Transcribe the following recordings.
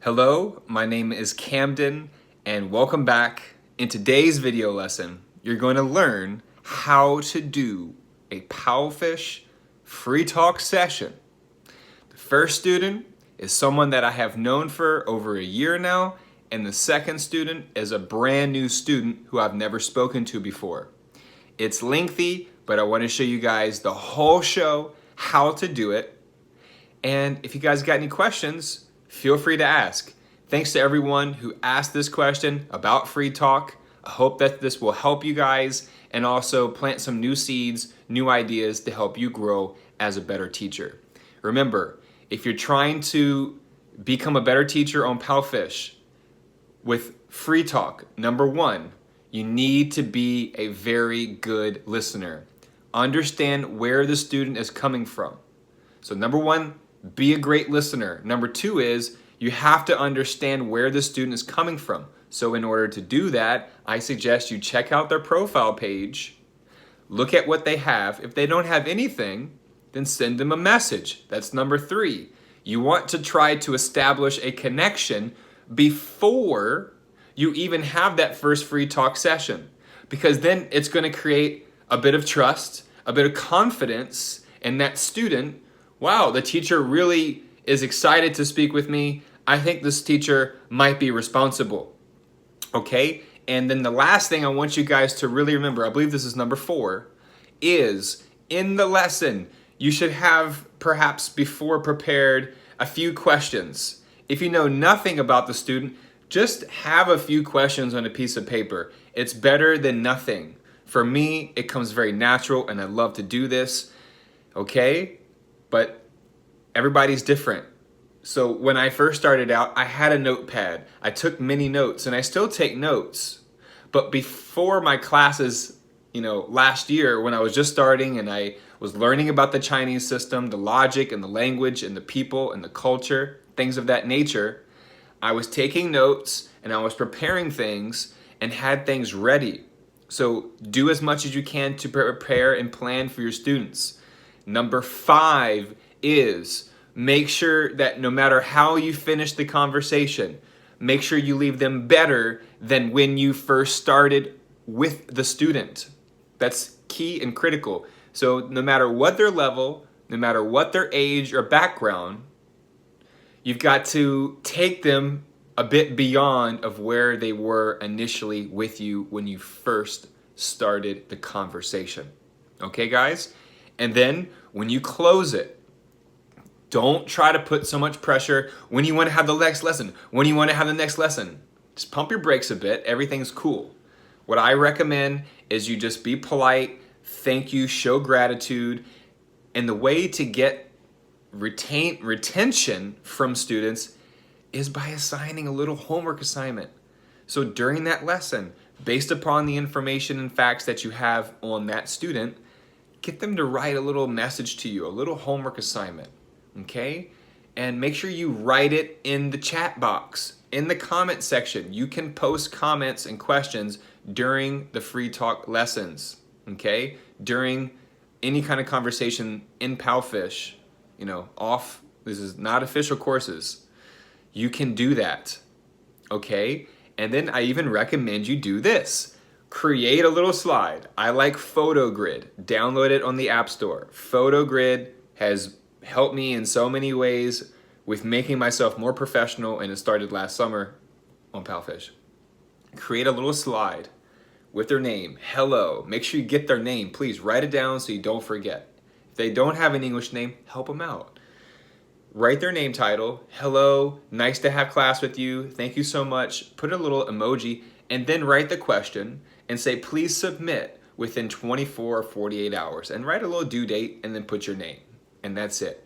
Hello, my name is Camden and welcome back. In today's video lesson, you're going to learn how to do a Palfish free talk session. The first student is someone that I have known for over a year now, and the second student is a brand new student who I've never spoken to before. It's lengthy, but I want to show you guys the whole show, how to do it. And if you guys got any questions, feel free to ask. Thanks to everyone who asked this question about free talk. I hope that this will help you guys and also plant some new seeds, new ideas to help you grow as a better teacher. Remember, if you're trying to become a better teacher on Palfish with free talk, number one, you need to be a very good listener. Understand where the student is coming from. So number one, be a great listener. Number two is you have to understand where the student is coming from. So in order to do that, I suggest you check out their profile page, look at what they have. If they don't have anything, then send them a message. That's number three. You want to try to establish a connection before you even have that first free talk session, because then it's going to create a bit of trust, a bit of confidence in that student. Wow, the teacher really is excited to speak with me. I think this teacher might be responsible. Okay? And then the last thing I want you guys to really remember, I believe this is number 4, is in the lesson, you should have perhaps before prepared a few questions. If you know nothing about the student, just have a few questions on a piece of paper. It's better than nothing. For me, it comes very natural and I love to do this. Okay? But everybody's different. So when I first started out, I had a notepad. I took many notes and I still take notes. But before my classes, last year when I was just starting and I was learning about the Chinese system, the logic and the language and the people and the culture, things of that nature, I was taking notes and I was preparing things and had things ready. So do as much as you can to prepare and plan for your students. Number 5 is make sure that no matter how you finish the conversation, make sure you leave them better than when you first started with the student. That's key and critical. So no matter what their level, no matter what their age or background, you've got to take them a bit beyond of where they were initially with you when you first started the conversation. Okay, guys? And then when you close it, don't try to put so much pressure when you want to have the next lesson. When you want to have the next lesson, just pump your brakes a bit. Everything's cool. What I recommend is you just be polite, thank you, show gratitude. And the way to get retention from students is by assigning a little homework assignment. So during that lesson, based upon the information and facts that you have on that student, get them to write a little message to you, a little homework assignment, okay? And make sure you write it in the chat box, in the comment section. You can post comments and questions during the free talk lessons, okay? During any kind of conversation in Palfish, this is not official courses. You can do that, okay? And then I even recommend you do this. Create a little slide. I like PhotoGrid. Download it on the App Store. PhotoGrid has helped me in so many ways with making myself more professional, and it started last summer on Palfish. Create a little slide with their name. Hello. Make sure you get their name. Please write it down so you don't forget. If they don't have an English name, help them out. Write their name title. Hello. Nice to have class with you. Thank you so much. Put a little emoji and then write the question and say, please submit within 24 or 48 hours, and write a little due date and then put your name. And that's it.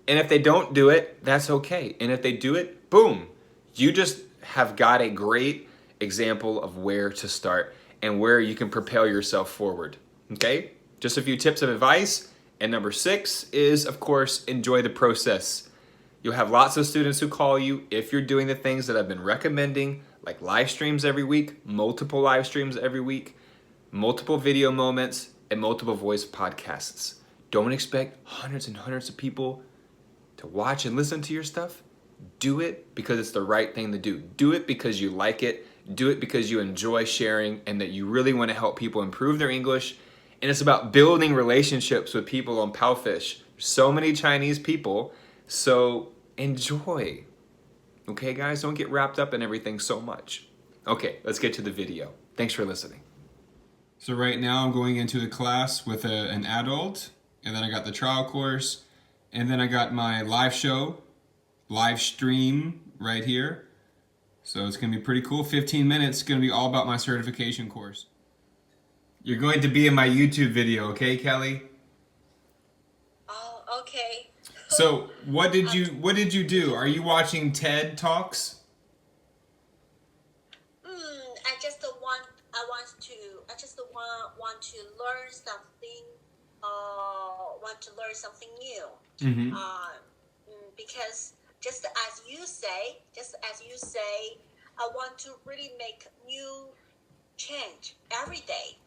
And if they don't do it, that's okay. And if they do it, boom, you just have got a great example of where to start and where you can propel yourself forward. Okay? Just a few tips of advice. And number 6 is, of course, enjoy the process. You'll have lots of students who call you if you're doing the things that I've been recommending, like live streams every week, multiple live streams every week, multiple video moments, and multiple voice podcasts. Don't expect hundreds and hundreds of people to watch and listen to your stuff. do it because it's the right thing to do. Do it because you like it. Do it because you enjoy sharing and that you really want to help people improve their English. And it's about building relationships with people on Palfish. So many Chinese people, so enjoy. Okay, guys, don't get wrapped up in everything so much. Okay, let's get to the video. Thanks for listening. So right now I'm going into a class with an adult, and then I got the trial course, and then I got my live show, live stream right here. So it's going to be pretty cool. 15 minutes, going to be all about my certification course. You're going to be in my YouTube video, okay, Kelly? Oh, okay. So what did you do? Are you watching TED Talks? I just want to learn something. Want to learn something new. Mm-hmm. Because just as you say, I want to really make new change every day.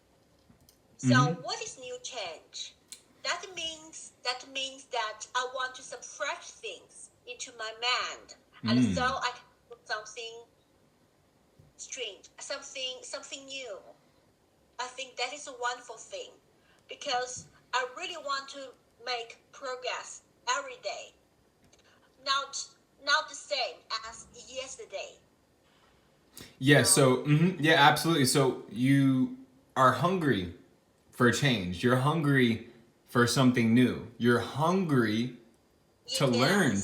So what is new change? That means that I want to some fresh things into my mind, and so I can put something strange, something new. I think that is a wonderful thing because I really want to make progress every day. Not the same as yesterday. Yeah. So yeah, absolutely. So you are hungry for change. You're hungry for something new. You're hungry to learn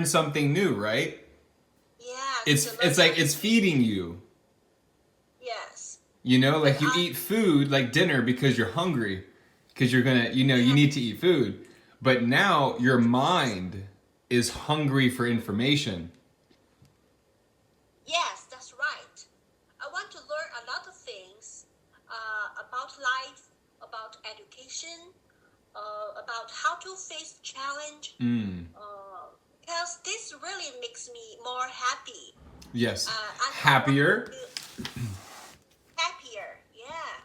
something new, right? Yeah. It's like it's feeding you. Yes. You know, like you eat food like dinner because you're hungry, because you're gonna, you need to eat food. But now your mind is hungry for information. Yes, that's right. I want to learn a lot of things about life, about education, about how to face challenge. Because this really makes me more happy. Yes. Happier. Happier, yeah.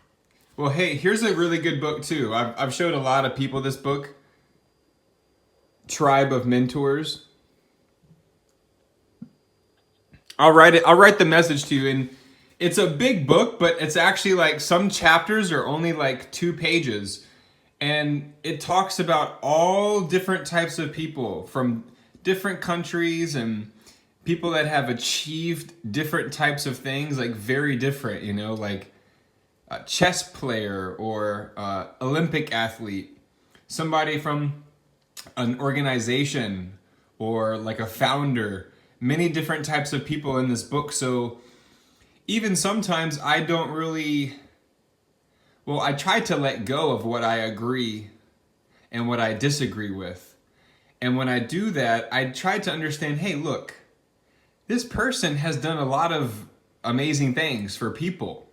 Well, hey, here's a really good book too. I've showed a lot of people this book. Tribe of Mentors. I'll write the message to you, and it's a big book, but it's actually like some chapters are only like 2 pages, and it talks about all different types of people from different countries and people that have achieved different types of things, like very different, like a chess player or Olympic athlete, somebody from an organization or like a founder, many different types of people in this book. So even sometimes I don't really, I try to let go of what I agree and what I disagree with. And when I do that, I try to understand, hey, look, this person has done a lot of amazing things for people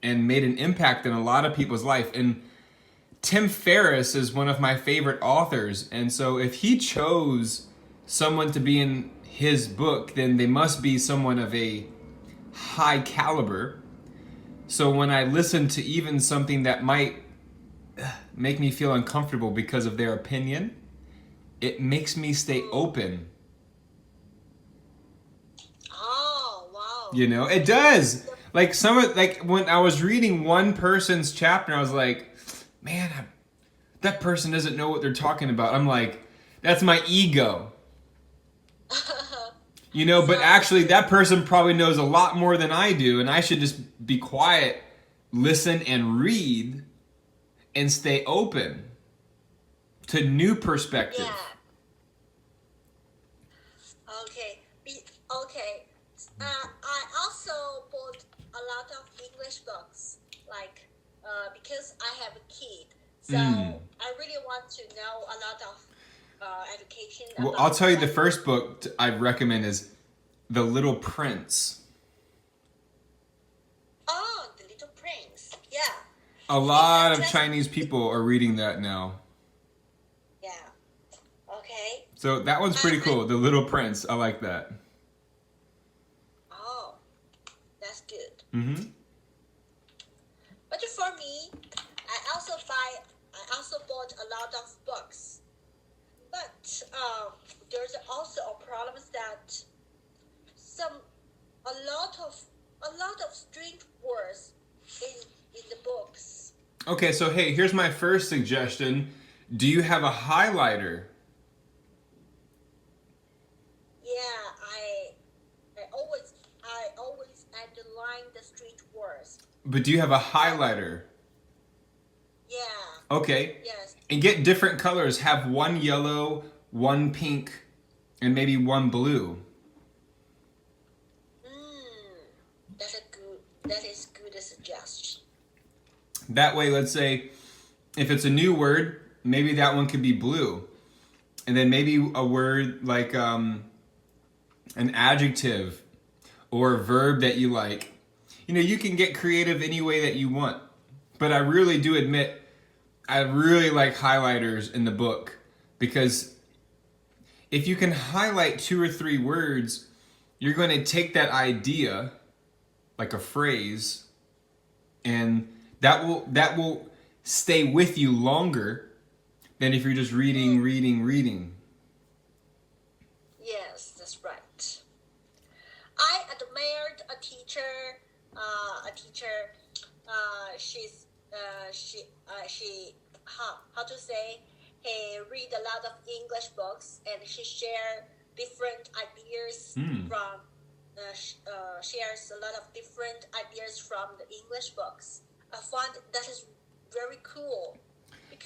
and made an impact in a lot of people's life. And Tim Ferriss is one of my favorite authors. And so if he chose someone to be in his book, then they must be someone of a high caliber. So when I listen to even something that might make me feel uncomfortable because of their opinion, it makes me stay open. Oh, wow. It does. Like when I was reading one person's chapter, I was like, man, that person doesn't know what they're talking about. I'm like, that's my ego. But actually that person probably knows a lot more than I do, and I should just be quiet, listen and read and stay open to new perspective. Yeah. Okay. I also bought a lot of English books, like because I have a kid, so I really want to know a lot of education. Well, I'll tell you, the first book I recommend is The Little Prince. Oh, The Little Prince. Yeah. A lot of Chinese people are reading that now. Yeah. Okay. So that one's pretty cool. The Little Prince. I like that. Oh, that's good. Mm-hmm. But for me, I also bought a lot of books. But there's also a problem that a lot of strange words in the books. Okay, so hey, here's my first suggestion. Do you have a highlighter? Yeah, I always underline the strange words. But do you have a highlighter? Yeah. Okay. Yes. And get different colors. Have one yellow, one pink, and maybe one blue. That is good suggestion. That way, let's say, if it's a new word, maybe that one could be blue. And then maybe a word like an adjective or a verb that you like. You know, you can get creative any way that you want. But I really do admit, I really like highlighters in the book, because if you can highlight 2 or 3 words, you're going to take that idea, like a phrase, and that will stay with you longer than if you're just reading. Yes, that's right. I admired a teacher. She how to say? He read a lot of English books, and she share different ideas from. Shares a lot of different ideas from the English books. I find that is very cool.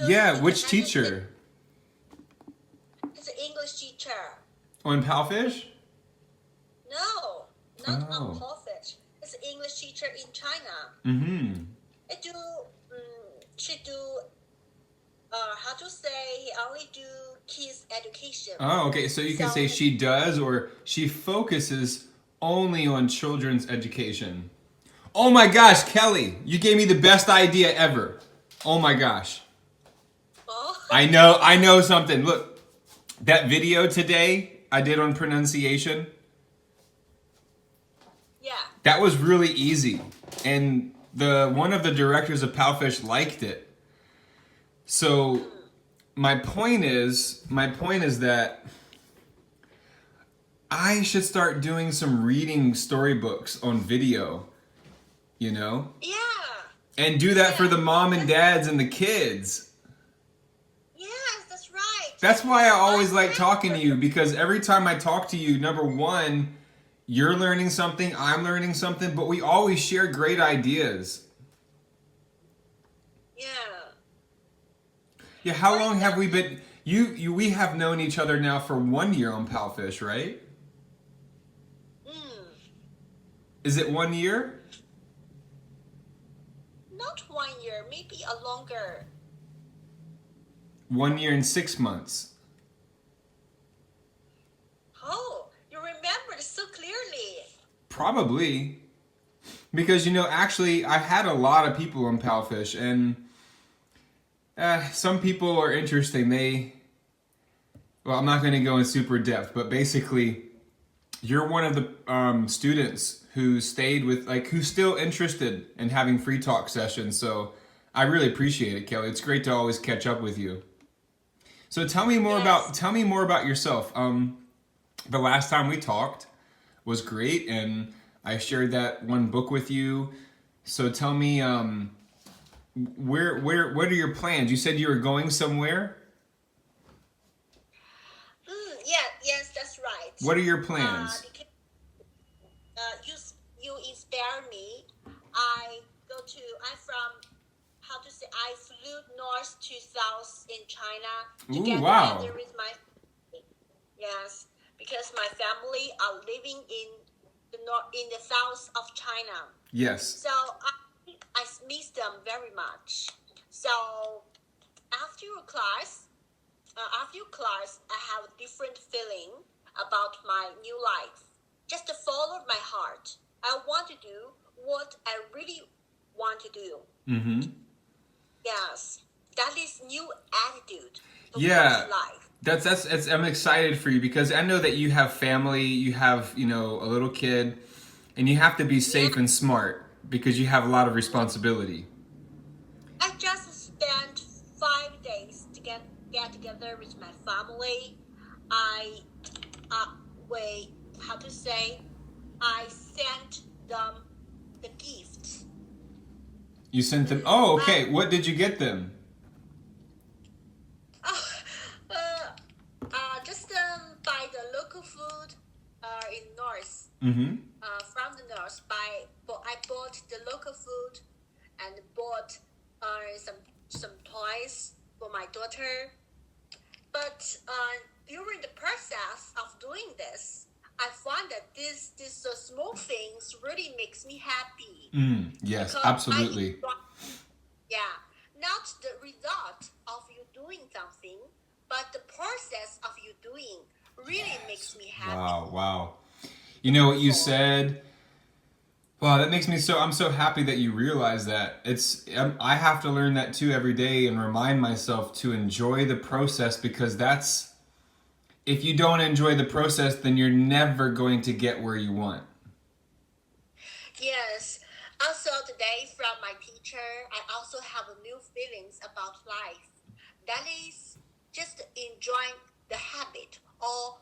Yeah, which teacher? It's an English teacher. On Palfish? No, not on Palfish. It's an English teacher in China. Mm-hmm. She do, how to say, he only do kids education. Oh, okay. So you can say she does, or she focuses only on children's education. Oh my gosh, Kelly, you gave me the best idea ever. Oh my gosh. Oh. I know something. Look, that video today I did on pronunciation. Yeah. That was really easy. And one of the directors of Palfish liked it. So my point is that I should start doing some reading storybooks on video, you know? Yeah. And do that for the mom and dads and the kids. Yes, that's right. That's why I always like talking to you, because every time I talk to you, number one, you're learning something, I'm learning something, but we always share great ideas. Yeah. Yeah, how long have we been... We have known each other now for 1 year on Palfish, right? Is it 1 year? Not 1 year, maybe a longer. 1 year and 6 months. Oh, you remember it so clearly. Probably. Because, you know, actually, I've had a lot of people on Palfish, and some people are interesting. Well, I'm not going to go in super depth, but basically, you're one of the students who stayed with, who's still interested in having free talk sessions. So I really appreciate it, Kelly. It's great to always catch up with you. So tell me more about yourself. The last time we talked was great, and I shared that one book with you. So tell me, what are your plans? You said you were going somewhere? Yes, that's right. What are your plans? You inspire me. I flew north to south in China to get together with my family. Yes, because my family are living in the south of China. Yes. So I miss them very much. So after class, I have a different feeling about my new life. Just to follow my heart. I want to do what I really want to do. Mm-hmm. Yes, that is new attitude of life. That's I'm excited for you, because I know that you have family, you have, a little kid, and you have to be safe and smart because you have a lot of responsibility. I just spent 5 days to get together with my family. I way, how to say, I sent them the gift. You sent them. Oh, okay. What did you get them? Just buy the local food in North. Mm-hmm. From the North, I bought the local food and bought some toys for my daughter. But during the process of doing this, I found that these small things really makes me happy. Yes, Because absolutely. Not the result of you doing something, but the process of you doing really makes me happy. Wow. You know what you said? Wow, that makes me I'm so happy that you realize that. I have to learn that too every day and remind myself to enjoy the process, because if you don't enjoy the process, then you're never going to get where you want. Yes. Also today from my teacher, I also have new feelings about life. That is just enjoying the habit or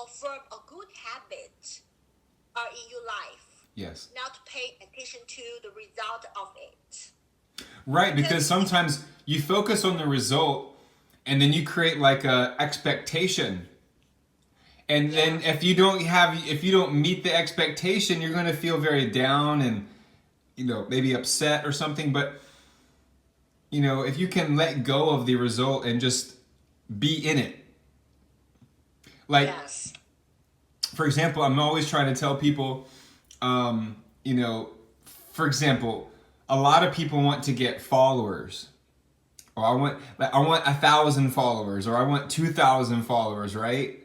from a good habit in your life. Yes. Not pay attention to the result of it. Right, because sometimes you focus on the result and then you create like a expectation. And then if you don't meet the expectation, you're going to feel very down and maybe upset or something. But if you can let go of the result and just be in it. Like, yes. For example, I'm always trying to tell people, for example, a lot of people want to get followers. Or I want 1,000 followers, or I want 2,000 followers, right?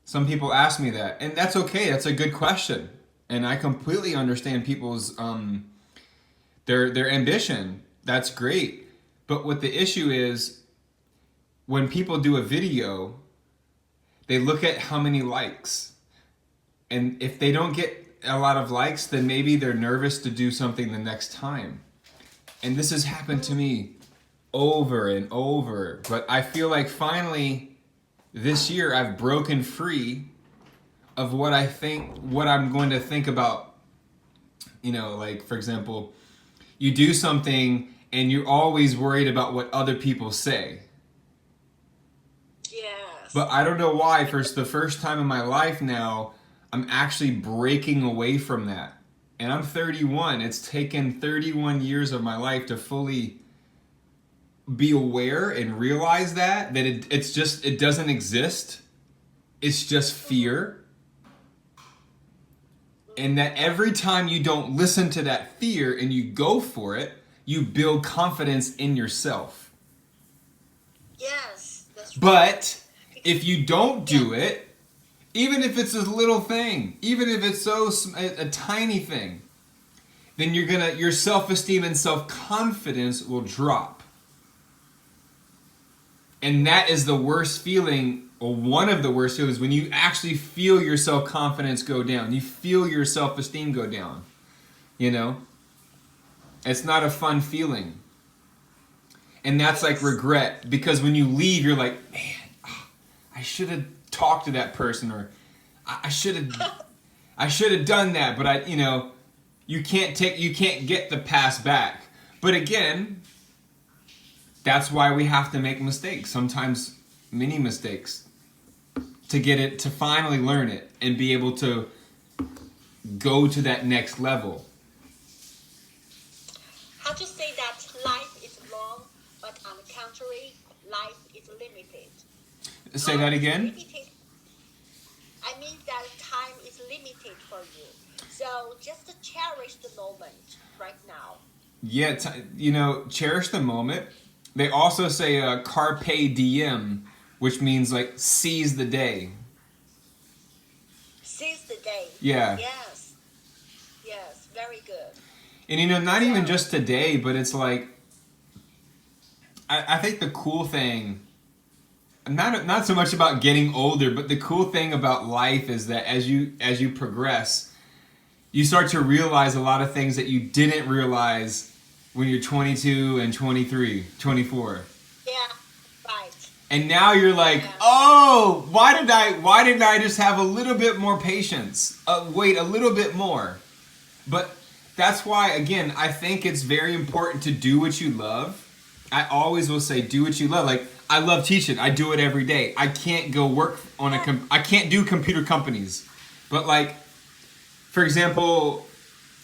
Some people ask me that, and that's okay. That's a good question, and I completely understand people's their ambition. That's great, but what the issue is, when people do a video, they look at how many likes, and if they don't get a lot of likes, then maybe they're nervous to do something the next time. And this has happened to me over and over, but I feel like finally this year I've broken free of what I'm going to think about. Like, for example, you do something and you're always worried about what other people say. Yes. But I don't know why, for the first time in my life now, I'm actually breaking away from that. And I'm 31. It's taken 31 years of my life to fully be aware and realize that it doesn't exist. It's just fear. And that every time you don't listen to that fear and you go for it, you build confidence in yourself. Yes, that's right. But if you don't do it, even if it's a little thing, even if it's a tiny thing, then your self-esteem and self-confidence will drop. And that is the worst feeling, or one of the worst feelings, when you actually feel your self-confidence go down. You feel your self-esteem go down. It's not a fun feeling. And that's like regret, because when you leave, you're like, man, I should have talked to that person, or I should have done that, but you can't get the past back. But again, that's why we have to make mistakes, sometimes many mistakes, to finally learn it and be able to go to that next level. How to say that life is long, but on the contrary, life is limited. Say that again? I mean that time is limited for you. So just cherish the moment right now. Yeah, cherish the moment. They also say carpe diem, which means like seize the day. Seize the day. Yeah. Yes, very good. And not even just today, but it's like, I think the cool thing, not so much about getting older, but the cool thing about life is that as you progress, you start to realize a lot of things that you didn't realize when you're 22 and 23, 24. Yeah, right. And now you're like, oh, why didn't I just have a little bit more patience? Wait a little bit more. But that's why, again, I think it's very important to do what you love. I always will say, do what you love. Like, I love teaching. I do it every day. I can't go work on I can't do computer companies. But like, for example,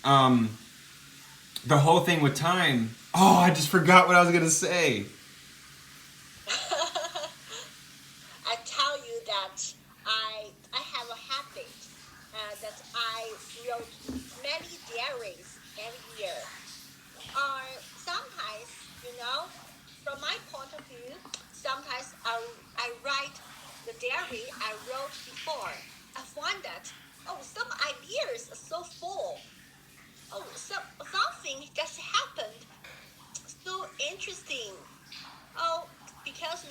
the whole thing with time. Oh, I just forgot what I was going to say. I tell you that I have a habit that I wrote many diaries every year. Or sometimes, from my point of view, sometimes I write the diary I wrote before. I find that, some ideas are so full. Something just happened. So interesting. Oh, because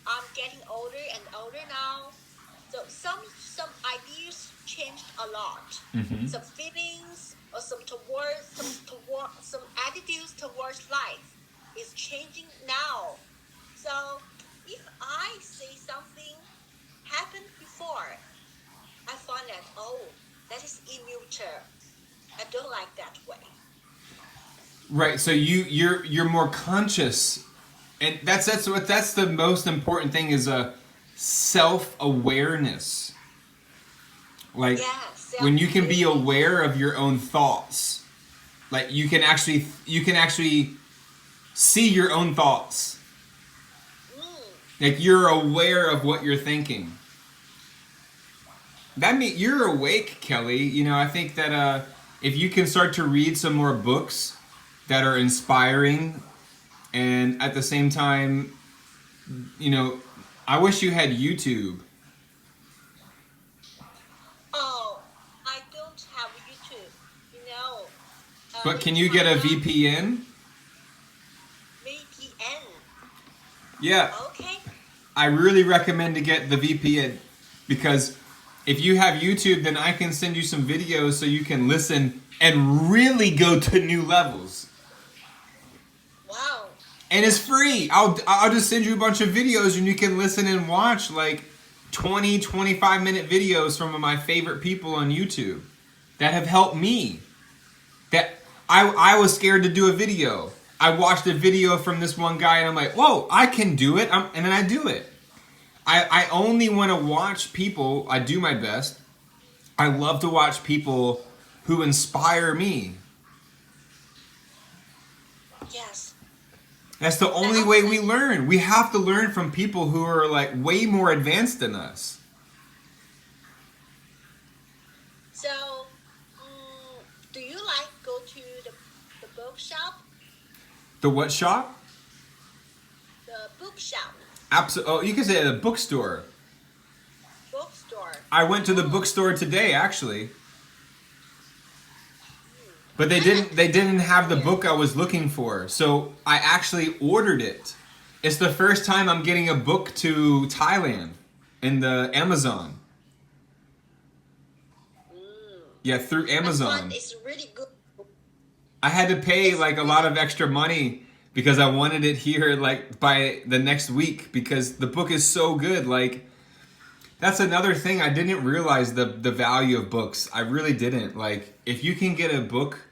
I'm getting older and older now. So some ideas changed a lot. Mm-hmm. Some feelings or some attitudes towards life is changing now. So if I say something happened before, I find that that is immature. I don't like that way. Right. So you're more conscious, and that's the most important thing is a self-awareness. Like when you can be aware of your own thoughts, like you can actually see your own thoughts. Like you're aware of what you're thinking. That means you're awake, Kelly. I think that if you can start to read some more books that are inspiring, and at the same time, I wish you had YouTube. Oh, I don't have YouTube. But can you get a VPN? VPN. Yeah. Okay. I really recommend to get the VPN because if you have YouTube, then I can send you some videos so you can listen and really go to new levels. Wow. And it's free. I'll just send you a bunch of videos and you can listen and watch like 20, 25-minute videos from my favorite people on YouTube that have helped me. That I was scared to do a video. I watched a video from this one guy and I'm like, whoa, I can do it. And then I do it. I only want to watch people. I do my best. I love to watch people who inspire me. Yes. That's the only way we learn. We have to learn from people who are like way more advanced than us. So, do you like go to the bookshop? The what shop? The bookshop. Absolutely. Oh, you can say the bookstore. Bookstore. I went to the bookstore today, actually. But they didn't have the book I was looking for. So I actually ordered it. It's the first time I'm getting a book to Thailand in the Amazon. Yeah, through Amazon. It's really good. I had to pay like a lot of extra money because I wanted it here like by the next week because the book is so good. Like that's another thing. I didn't realize the value of books. I really didn't. Like if you can get a book,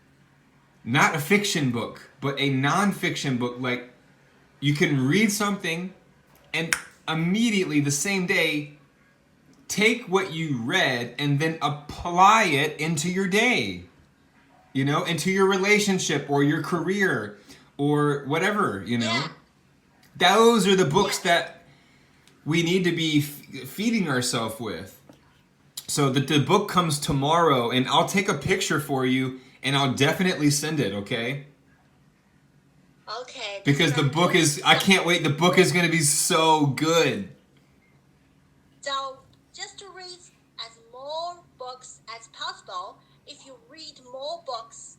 not a fiction book, but a non-fiction book, like you can read something and immediately the same day take what you read and then apply it into your day. Into your relationship or your career or whatever, Yeah. Those are the books that we need to be feeding ourselves with. So the book comes tomorrow and I'll take a picture for you and I'll definitely send it, okay? Okay. Because the book is, I can't wait, the book is going to be so good. So, just to read as more books as possible, if you read more books,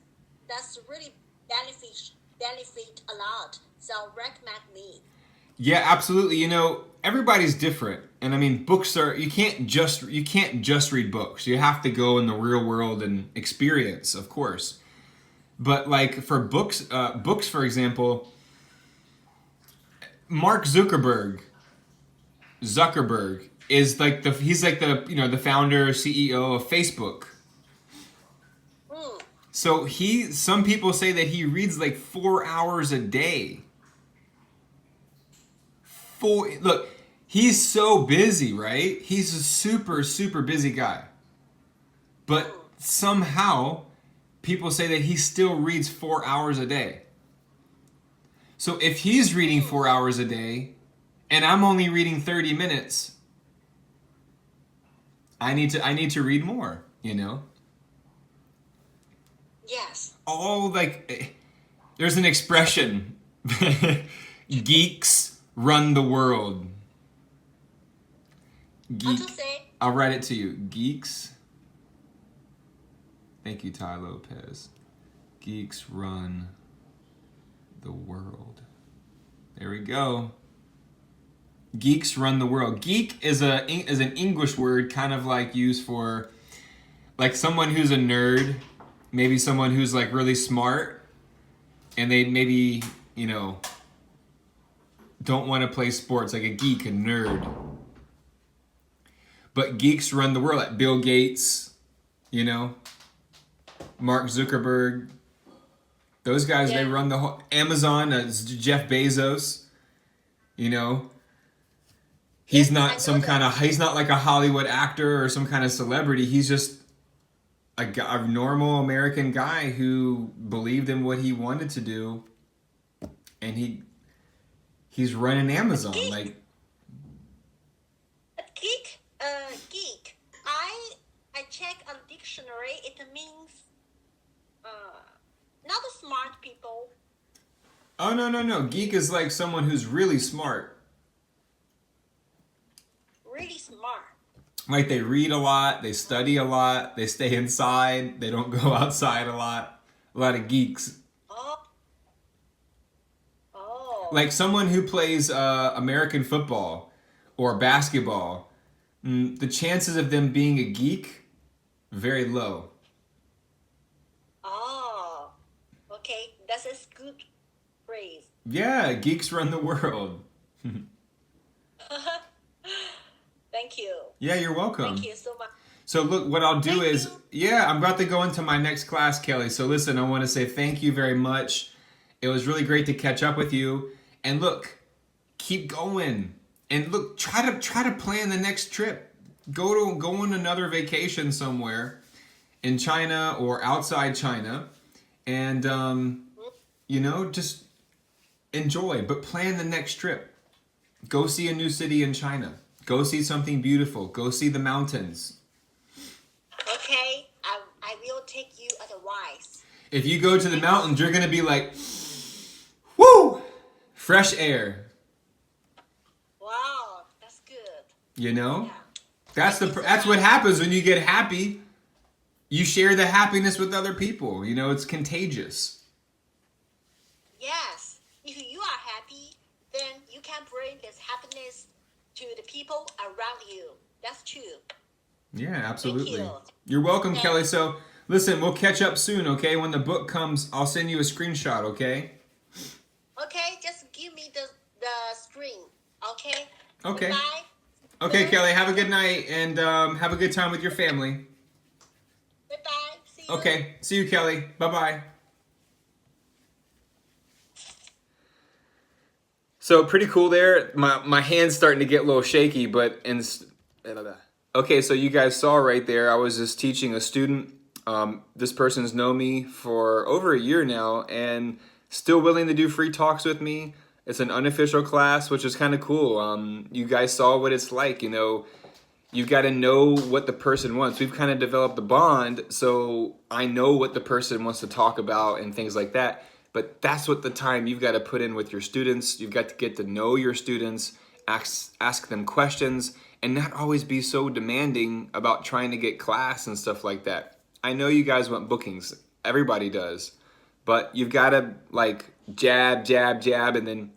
that's really benefit a lot. So recommend me. Yeah, absolutely. Everybody's different. And I mean, books are, you can't just read books. You have to go in the real world and experience, of course. But like for books, for example, Mark Zuckerberg is like he's like the the founder CEO of Facebook. So some people say that he reads like 4 hours a day. Look, he's so busy, right? He's a super, super busy guy. But somehow, people say that he still reads 4 hours a day. So if he's reading 4 hours a day, and I'm only reading 30 minutes, I need to read more, Yes. There's an expression, geeks run the world. How to say? I'll write it to you. Geeks. Thank you, Ty Lopez. Geeks run the world. There we go. Geeks run the world. Geek is an English word, kind of like used for like someone who's a nerd, maybe someone who's like really smart, and they maybe don't want to play sports, like a geek, a nerd. But geeks run the world, like Bill Gates, Mark Zuckerberg. Those guys, They run the whole Amazon. Jeff Bezos. He's not he's not like a Hollywood actor or some kind of celebrity. He's just a normal American guy who believed in what he wanted to do, and he's running Amazon. Like geek. Geek. I check on dictionary. It means not the smart people. Oh no! Geek is like someone who's really smart. Really smart. Like they read a lot, they study a lot, they stay inside, they don't go outside a lot. A lot of geeks. Oh. Like someone who plays American football or basketball, the chances of them being a geek, very low. Oh. Okay, that's a good phrase. Yeah, geeks run the world. Thank you. Yeah, you're welcome. Thank you so much. So look, what I'll do I'm about to go into my next class, Kelly. So listen, I want to say thank you very much. It was really great to catch up with you. And look, keep going. And look, try to plan the next trip. Go on another vacation somewhere in China or outside China, and just enjoy. But plan the next trip. Go see a new city in China. Go see something beautiful. Go see the mountains. Okay, I will take you advice. If you go to the mountains, you're going to be like, woo! Fresh air. Wow, that's good. Yeah. That's what happens when you get happy. You share the happiness with other people. It's contagious. Yes. If you are happy, then you can bring this happiness to the people around you. That's true. Yeah, absolutely. Thank you. You're welcome, Kelly. So, listen, we'll catch up soon, okay? When the book comes, I'll send you a screenshot, okay? Okay, just give me the screen, okay? Okay. Goodbye. Okay, Kelly, have a good night, and have a good time with your family. Goodbye. See you. Okay, see you, Kelly. Bye-bye. So pretty cool there. My hand's starting to get a little shaky, but okay, so you guys saw right there, I was just teaching a student. This person's known me for over a year now and still willing to do free talks with me. It's an unofficial class, which is kind of cool. You guys saw what it's like, You've got to know what the person wants. We've kind of developed a bond, so I know what the person wants to talk about and things like that. But that's what the time you've got to put in with your students. You've got to get to know your students, ask them questions, and not always be so demanding about trying to get class and stuff like that. I know you guys want bookings. Everybody does. But you've got to jab, jab, jab, and then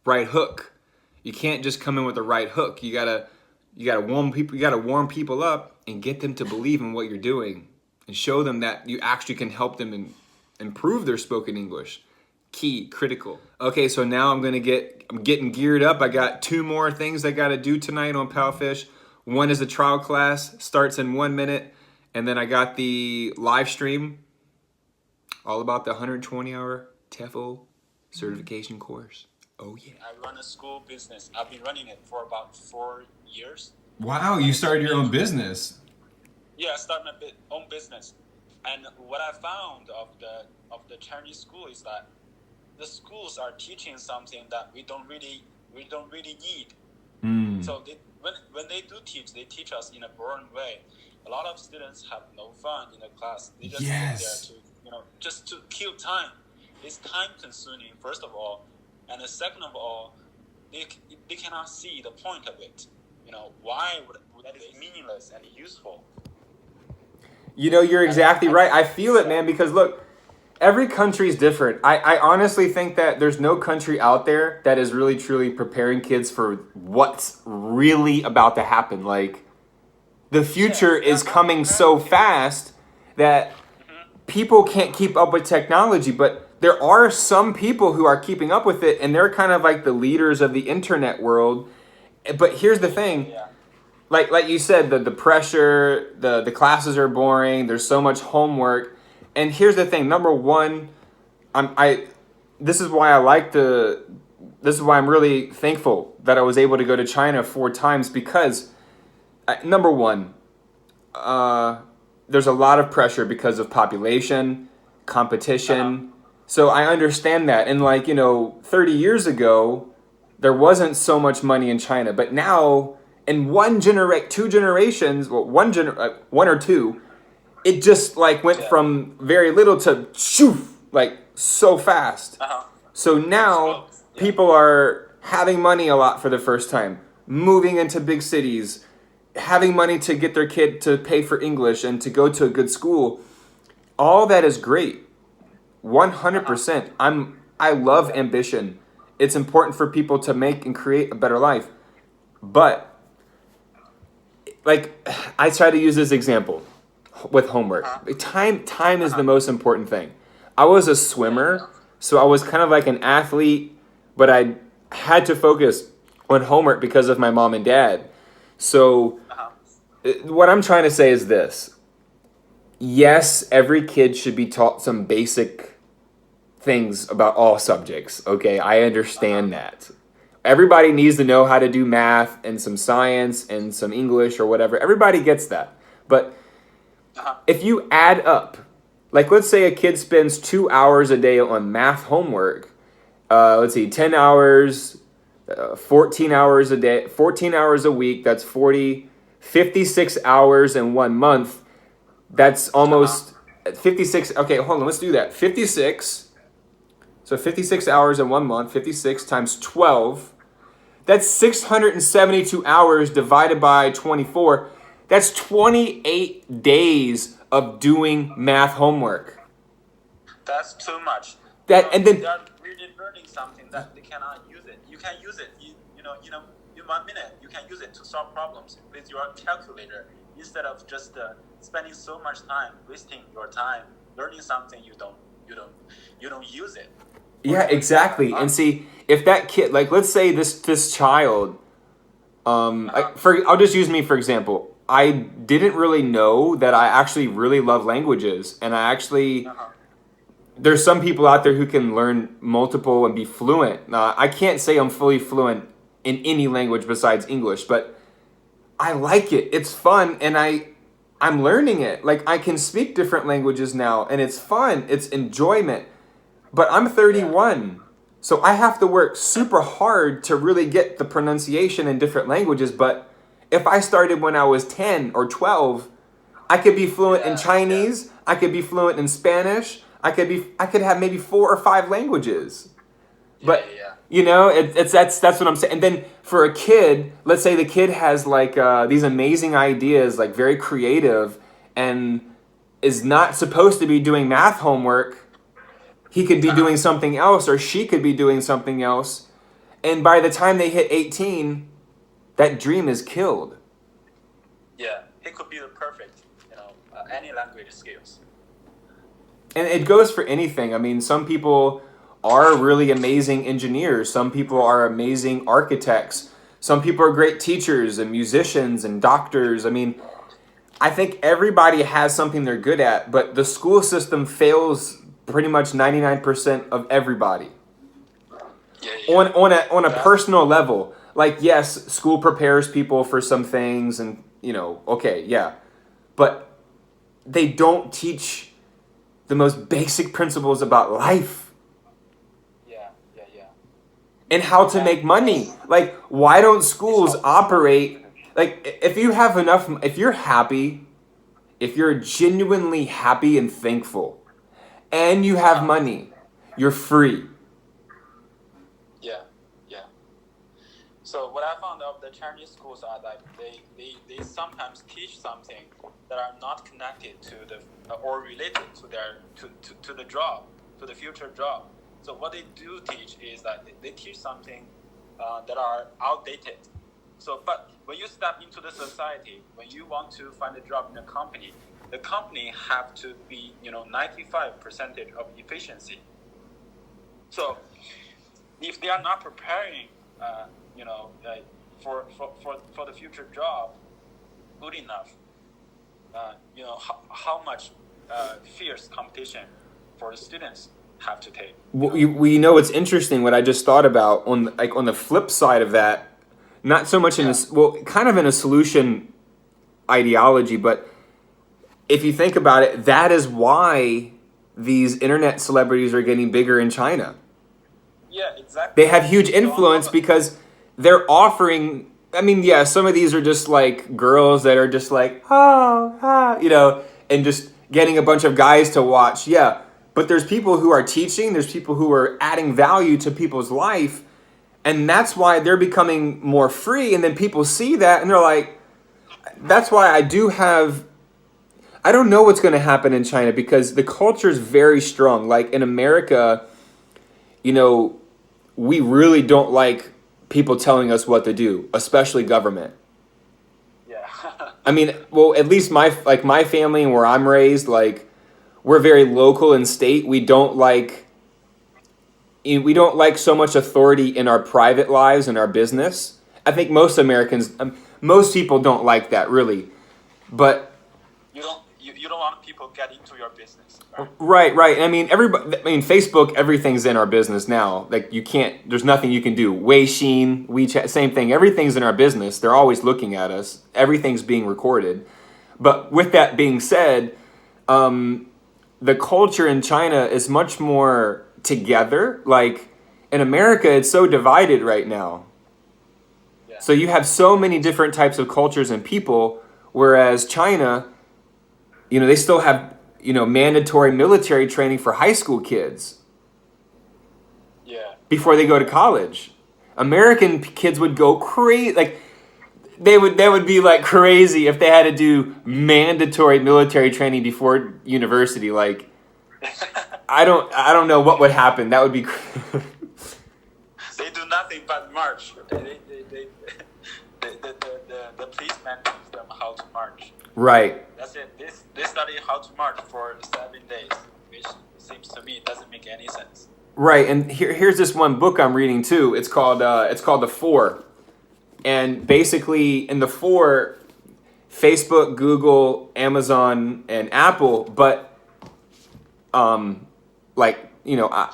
right hook. You can't just come in with the right hook. You gotta warm people up and get them to believe in what you're doing and show them that you actually can help them improve their spoken English. key, critical. Okay, so now I'm getting geared up. I got 2 more things I got to do tonight on Palfish. One is a trial class, starts in 1 minute, and then I got the live stream, all about the 120-hour TEFL certification course. Oh yeah. I run a school business. I've been running it for about 4 years. Wow, you started your own business. Yeah, I started my own business. And what I found of the Chinese school is that the schools are teaching something that we don't really need. So when they do teach, they teach us in a boring way. A lot of students have no fun in the class. They just sit there to just to kill time. It's time consuming, first of all, and the second of all, they cannot see the point of it. Why would that is meaningless and useful? You're exactly right. I feel it, man, because look, every country is different. I honestly think that there's no country out there that is really truly preparing kids for what's really about to happen. Like, the future is coming so fast that people can't keep up with technology, but there are some people who are keeping up with it, and they're kind of like the leaders of the internet world. But here's the thing. Like you said, the pressure, the classes are boring, there's so much homework. And here's the thing. Number one, this is why I'm really thankful that I was able to go to China 4 times, because number one, there's a lot of pressure because of population, competition. So I understand that. And 30 years ago, there wasn't so much money in China, but now in 2 generations, well, one or two, it just went from very little to shoo, so fast. So now people are having money a lot for the first time, moving into big cities, having money to get their kid to pay for English and to go to a good school. All that is great. 100%. I love ambition. It's important for people to make and create a better life. But I try to use this example with homework. Time is the most important thing. I was a swimmer, so I was kind of like an athlete, but I had to focus on homework because of my mom and dad. So what I'm trying to say is this. Yes, every kid should be taught some basic things about all subjects. Okay, I understand that. Everybody needs to know how to do math and some science and some English or whatever. Everybody gets that. But if you add up, let's say a kid spends 2 hours a day on math homework, 10 hours, 14 hours a day, 14 hours a week, that's 56 hours in 1 month. That's almost 56. Okay, hold on, let's do that. 56. So 56 hours in 1 month, 56 times 12. That's 672 hours divided by 24. That's 28 days of doing math homework. That's too much. And then they're really learning something that they cannot use it. You can use it in 1 minute. You can use it to solve problems with your calculator instead of just spending so much time wasting your time learning something you don't use it. Yeah, exactly. And see, if that kid, let's say this child, I'll just use me for example. I didn't really know that I actually really love languages, and I actually there's some people out there who can learn multiple and be fluent. I can't say I'm fully fluent in any language besides English, but I like it. It's fun, and I'm learning it. I can speak different languages now, and it's fun. It's enjoyment. But I'm 31, so I have to work super hard to really get the pronunciation in different languages. But if I started when I was 10 or 12, I could be fluent in Chinese. I could be fluent in Spanish. I could have maybe 4 or 5 languages. But that's what I'm saying. And then for a kid, let's say the kid has these amazing ideas, very creative, and is not supposed to be doing math homework. He could be doing something else, or she could be doing something else. And by the time they hit 18, that dream is killed. Yeah, he could be the perfect, any language skills. And it goes for anything. I mean, some people are really amazing engineers. Some people are amazing architects. Some people are great teachers and musicians and doctors. I mean, I think everybody has something they're good at, but the school system fails pretty much 99% of everybody. Yeah. On a personal level. Like, yes, school prepares people for some things and, okay, yeah. But they don't teach the most basic principles about life. Yeah. And how to make money. Like, why don't schools operate like if you're happy, if you're genuinely happy and thankful, and you have money, you're free. Yeah. So what I found of the Chinese schools are that they sometimes teach something that are not connected to the or related to their to the job, to the future job. So what they do teach is that they teach something that are outdated. So, but when you step into the society, when you want to find a job in a company, the company have to be 95% of efficiency. So, if they are not preparing, for the future job, good enough, how much fierce competition for the students have to take. We know it's interesting what I just thought about on the flip side of that, not so much kind of in a solution ideology, but if you think about it, that is why these internet celebrities are getting bigger in China. Yeah, exactly. They have huge influence because they're offering. I mean, yeah, some of these are just like girls that are just like, and just getting a bunch of guys to watch. Yeah, but there's people who are teaching. There's people who are adding value to people's life, and that's why they're becoming more free. And then people see that, and they're like, that's why I don't know what's going to happen in China because the culture is very strong. Like in America, we really don't like people telling us what to do, especially government. Yeah. I mean, well, at least my family and where I'm raised, like we're very local and state. We don't like so much authority in our private lives and our business. I think most Americans, most people don't like that really, but you don't want people get into your business. Right. I mean, Facebook, everything's in our business now. Like there's nothing you can do. Weixin, WeChat, same thing. Everything's in our business. They're always looking at us. Everything's being recorded. But with that being said, the culture in China is much more together. Like in America, it's so divided right now. Yeah. So you have so many different types of cultures and people, whereas China, they still have mandatory military training for high school kids. Yeah. Before they go to college. American kids would go crazy. Like they would be like crazy if they had to do mandatory military training before university. Like I don't know what would happen. That would be. They do nothing but march. The policeman teach them how to march. Right. That's it. They study how to march for 7 days, which seems to me doesn't make any sense. Right, and here's this one book I'm reading too. It's called The Four, and basically in The Four, Facebook, Google, Amazon, and Apple, but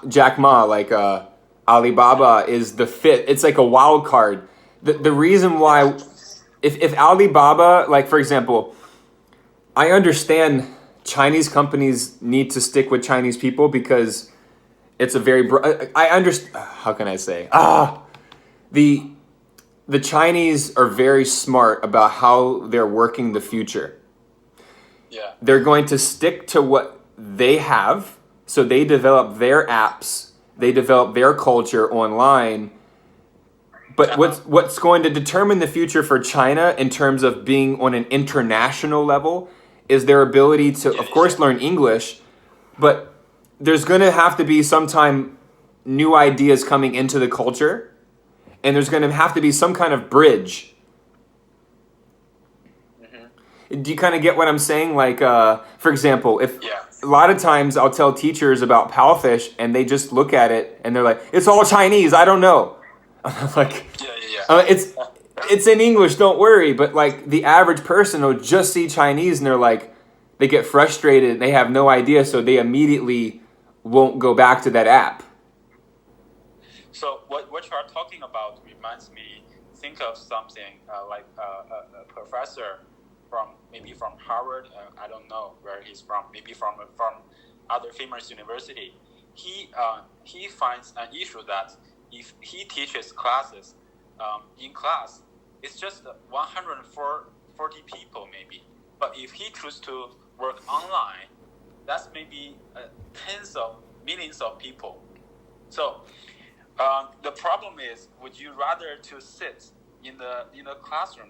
Jack Ma, Alibaba is the fifth. It's like a wild card. The reason why, if Alibaba, like for example, I understand Chinese companies need to stick with Chinese people because it's a very I understand. How can I say? The Chinese are very smart about how they're working the future. Yeah. They're going to stick to what they have, so they develop their apps, they develop their culture online. But what's going to determine the future for China in terms of being on an international level is their ability to, of course, learn English, but there's going to have to be sometime new ideas coming into the culture, and there's going to have to be some kind of bridge. Mm-hmm. Do you kind of get what I'm saying? Like, for example, a lot of times I'll tell teachers about Palfish and they just look at it and they're like, it's all Chinese, I don't know. I'm like, it's in English, don't worry. But like the average person will just see Chinese and they're like, they get frustrated, they have no idea, so they immediately won't go back to that app. So what you are talking about reminds me, think of something like a professor maybe from Harvard, I don't know where he's from, maybe from other famous university. He finds an issue that if he teaches classes in class, it's just 140 people maybe. But if he chooses to work online, that's maybe tens of millions of people. So the problem is, would you rather to sit in the classroom,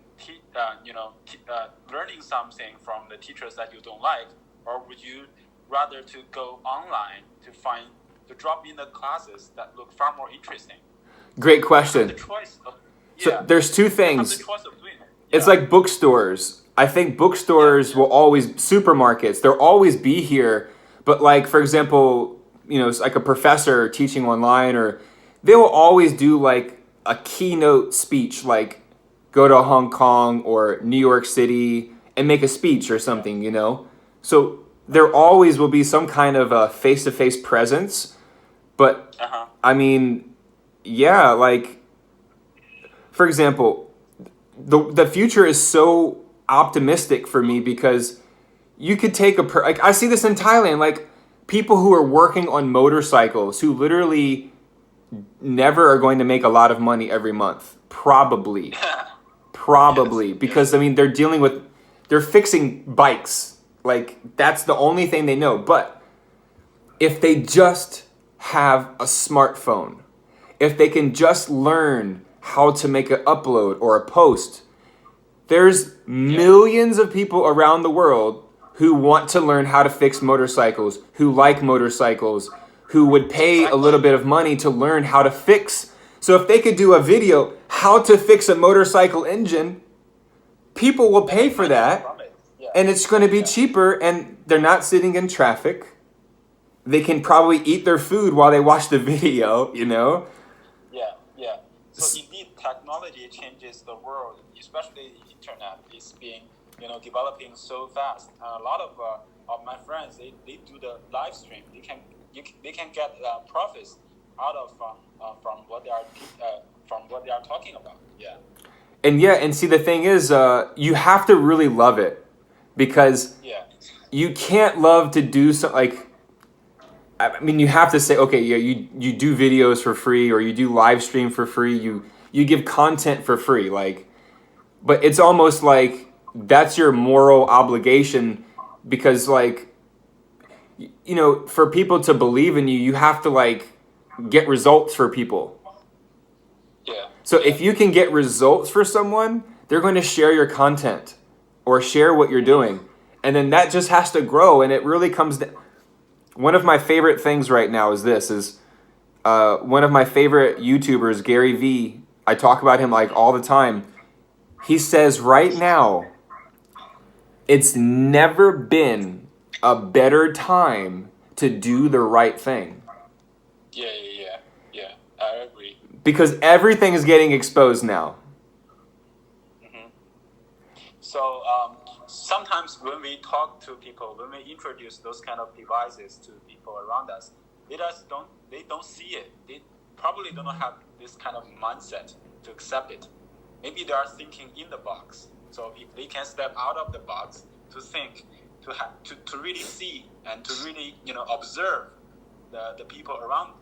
learning something from the teachers that you don't like, or would you rather to go online to drop in the classes that look far more interesting? Great question. The choice of, So there's two things. The choice of doing it. It's like bookstores. I think bookstores will always, supermarkets, they'll always be here. But like, for example, it's like a professor teaching online, or they will always do like a keynote speech, like go to Hong Kong or New York City and make a speech or something, So there always will be some kind of a face-to-face presence. But I mean, yeah, like, for example, the future is so optimistic for me because you could take like I see this in Thailand, like people who are working on motorcycles who literally never are going to make a lot of money every month, probably because I mean they're fixing bikes, like that's the only thing they know. But if they just have a smartphone, if they can just learn how to make an upload or a post, there's millions of people around the world who want to learn how to fix motorcycles, who like motorcycles, who would pay a little bit of money to learn how to fix. So if they could do a video, how to fix a motorcycle engine, people will pay for that. And it's going to be cheaper, and they're not sitting in traffic. They can probably eat their food while they watch the video, Yeah. So indeed, technology changes the world, especially the internet is being, developing so fast. A lot of my friends, they do the live stream. They can get profits out of from what they are talking about. Yeah. And see, the thing is, you have to really love it, because you can't love to do something like. I mean, you have to say, okay, yeah, you do videos for free, or you do live stream for free. You give content for free, like, but it's almost like that's your moral obligation, because like, for people to believe in you, you have to like get results for people. Yeah. So if you can get results for someone, they're going to share your content or share what you're doing, and then that just has to grow, and it really comes down. One of my favorite things right now is one of my favorite YouTubers, Gary V. I talk about him like all the time. He says right now, it's never been a better time to do the right thing. Yeah. I agree. Because everything is getting exposed now. So sometimes when we talk to people, when we introduce those kind of devices to people around us, they don't see it. They probably don't have this kind of mindset to accept it. Maybe they are thinking in the box. So if they can step out of the box to think, to really see and to really observe the people around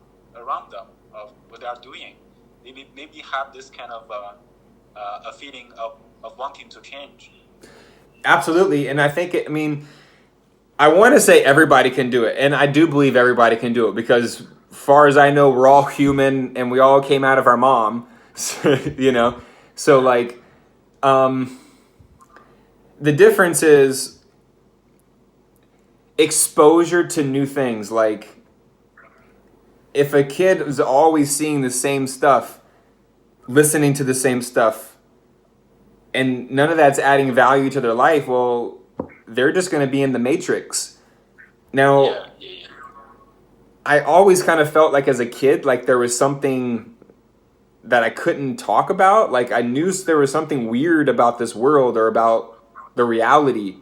them of what they are doing, they maybe have this kind of a feeling of wanting to change. Absolutely. And I think, I want to say everybody can do it. And I do believe everybody can do it, because far as I know, we're all human and we all came out of our mom, So like, the difference is exposure to new things. Like, if a kid is always seeing the same stuff, listening to the same stuff, and none of that's adding value to their life, well, they're just going to be in the matrix. Now, Yeah, yeah, yeah. I always kind of felt like as a kid, like there was something that I couldn't talk about. Like I knew there was something weird about this world or about the reality.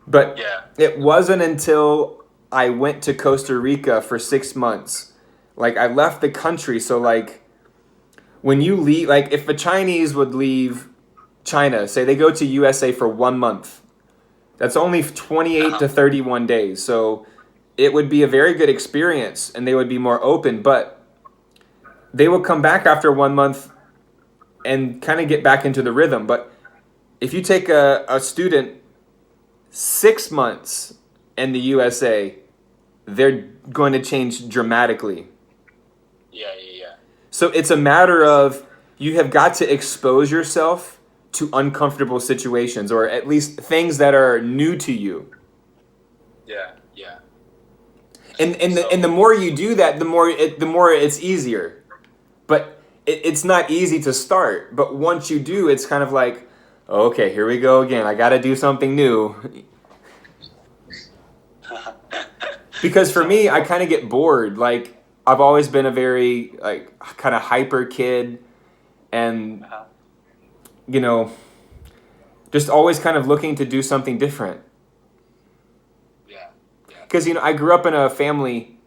But Yeah. it wasn't until I went to Costa Rica for 6 months. Like I left the country. So like when you leave, like if a Chinese would leave China, say they go to USA for 1 month, that's only 28 Uh-huh. to 31 days. So it would be a very good experience and they would be more open. But they will come back after 1 month and kind of get back into the rhythm. But if you take a student 6 months in the USA, they're going to change dramatically. Yeah, yeah, yeah. So it's a matter of you have got to expose yourself to uncomfortable situations or at least things that are new to you. Yeah, yeah. And the So, more you do that, the more it's easier. But it's not easy to start. But once you do, it's kind of like, okay, here we go again. I got to do something new. Because for so me, I for kind of get bored. Like I've always been a very like kind of hyper kid, and uh-huh. you know, just always kind of looking to do something different. Yeah, yeah. Because I grew up in a family,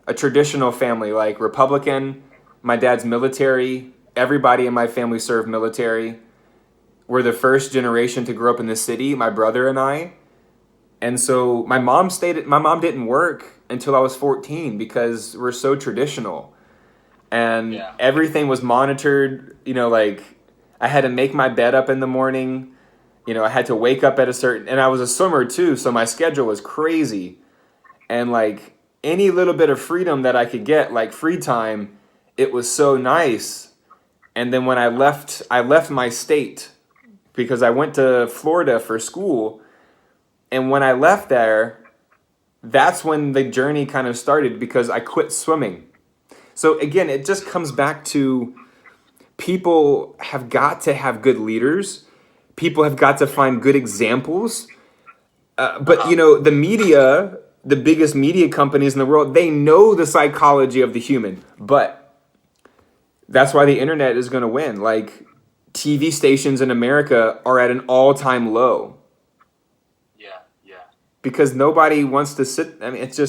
a traditional family, like Republican. My dad's military. Everybody in my family served military. We're the first generation to grow up in the city. My brother and I. And so my mom stayed. My mom didn't work until I was 14 because we're so traditional, and Yeah. everything was monitored. Like I had to make my bed up in the morning. I had to wake up at a certain, and I was a swimmer too, so my schedule was crazy. And like any little bit of freedom that I could get, like free time, it was so nice. And then when Uh-huh. I left my state because I went to Florida for school. And when I left there, that's when the journey kind of started because I quit swimming. So again, it just comes back to people have got to have good leaders. People have got to find good examples. But Uh-huh. the media, the biggest media companies in the world, they know the psychology of the human. But that's why the internet is going to win. Like TV stations in America are at an all-time low Yeah, yeah. because nobody wants to sit. I mean, it's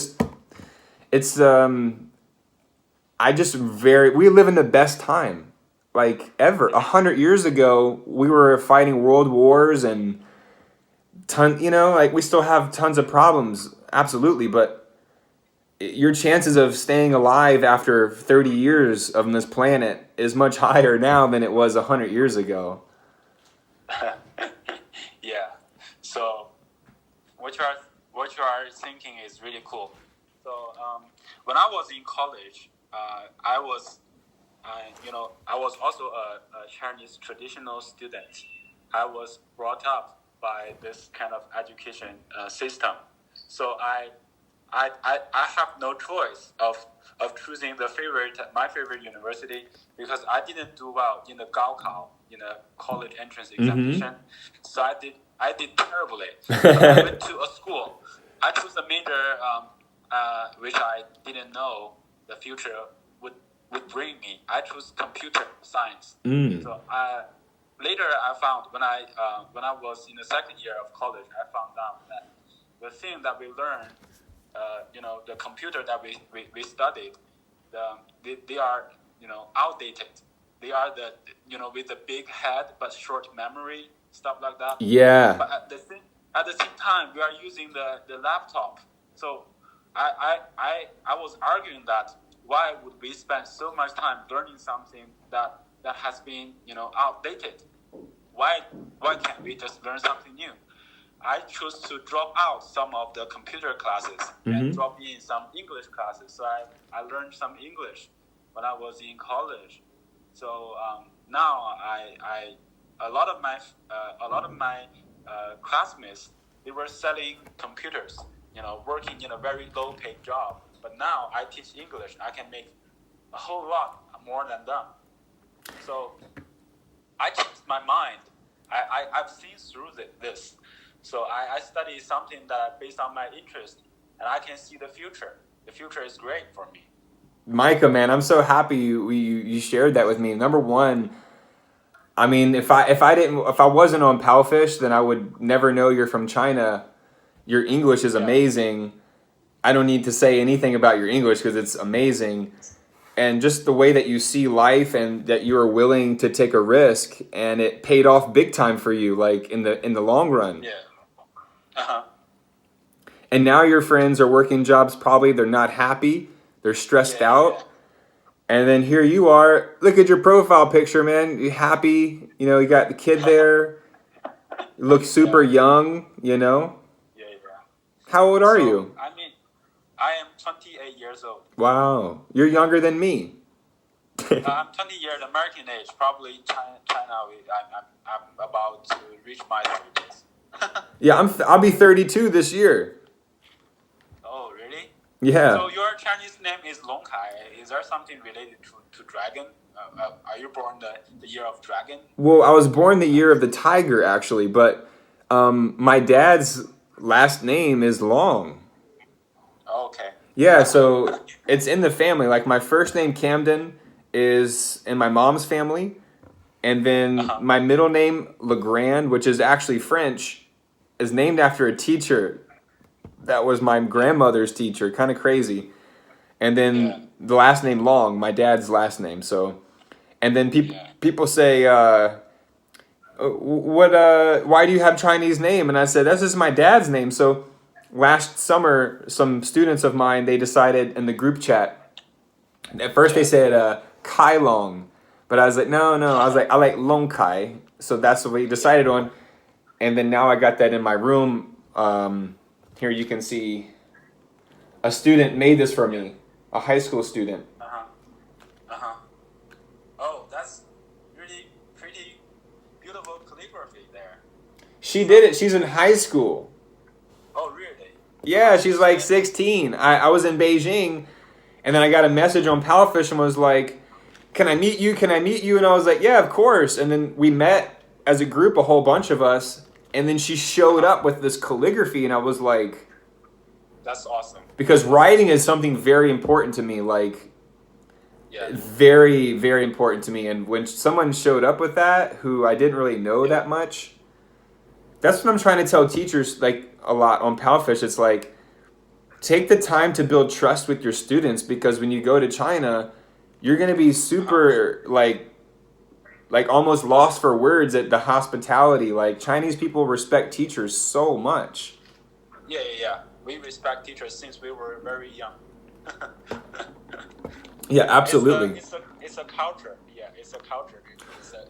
we live in the best time, like ever. 100 years ago, we were fighting world wars and like we still have tons of problems, absolutely. But your chances of staying alive after 30 years on this planet is much higher now than it was 100 years ago. Yeah. So what you are what you are thinking is really cool. So when I was in college, I was also a Chinese traditional student. I was brought up by this kind of education system. So I have no choice of choosing my favorite university because I didn't do well in the Gaokao, in the college entrance Mm-hmm. examination. So I did terribly. So I went to a school. I chose a major which I didn't know the future would would bring me. I chose computer science. Mm. So later I found when I was in the second year of college, I found out that the thing that we learned, the computer that we studied, they are outdated. They are with the big head but short memory, stuff like that. Yeah. But at the same time, we are using the laptop. So I was arguing that why would we spend so much time learning something that has been outdated? Why can't we just learn something new? I chose to drop out some of the computer classes and Mm-hmm. drop in some English classes. So I learned some English when I was in college. So now I a lot of my classmates, they were selling computers, working in a very low paid job. But now I teach English. I can make a whole lot more than them. So I changed my mind. I've seen through this. So I study something that based on my interest. and I can see the future. The future is great for me. Micah, man, I'm so happy you shared that with me. Number one, I mean, if I wasn't on Palfish, then I would never know you're from China. Your English is Yeah. amazing. I don't need to say anything about your English because it's amazing. And just the way that you see life and that you are willing to take a risk, and it paid off big time for you, like in the long run. Yeah. Uh-huh. And now your friends are working jobs, probably they're not happy, they're stressed Yeah, out. yeah. And then here you are. Look at your profile picture, man. You're happy. You know, you got the kid there. You look super young, you know. Yeah, yeah. How old are So, you? I mean, I am 28 years old. Wow. You're younger than me. I'm 20 years American age. Probably China I'm about to reach my 30s. Yeah, I'll be 32 this year. Oh, really? Yeah. So your Chinese name is Long Kai. Is there something related to dragon? Are you born the year of dragon? Well, I was born the year of the tiger, actually, but my dad's last name is Long. Oh, okay. Yeah, so it's in the family. Like my first name, Camden, is in my mom's family. And then my middle name, Legrand, which is actually French, is named after a teacher that was my grandmother's teacher. Kind of crazy. And then the last name, Long, my dad's last name. So, and then people say, why do you have Chinese name? And I said, that's just my dad's name. So last summer, some students of mine, they decided in the group chat, at first they said Kai Long, but I was like, no, I was like, I like Long Kai. So that's what we decided on. And then now I got that in my room. Here you can see a student made this for me, a high school student. Oh, that's really pretty beautiful calligraphy there. She did it. She's in high school. Oh, really? Yeah, she's like 16. I was in Beijing, and then I got a message on Palfish and was like, can I meet you? Can I meet you? And I was like, yeah, of course. And then we met as a group, a whole bunch of us. And then she showed up with this calligraphy, and I was like... That's awesome. Because writing is something very important to me, like... Yeah. Very, very important to me. And when someone showed up with that, who I didn't really know that much... That's what I'm trying to tell teachers, like, a lot on Palfish. It's like, take the time to build trust with your students, because when you go to China, you're going to be super, like almost lost for words at the hospitality. Like, Chinese people respect teachers so much. Yeah. We respect teachers since we were very young. Yeah, absolutely. It's a culture. Yeah, it's a culture.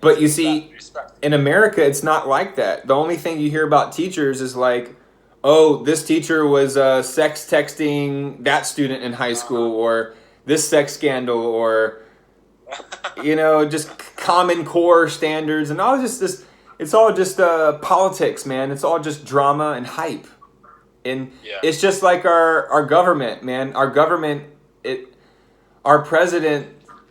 But you see, respect. in America, it's not like that. The only thing you hear about teachers is like, oh, this teacher was sex texting that student in high school, or this sex scandal, or, you know, just Common Core standards, and all just this. It's all just politics, man. It's all just drama and hype. And it's just like our government, man. Our government, our president,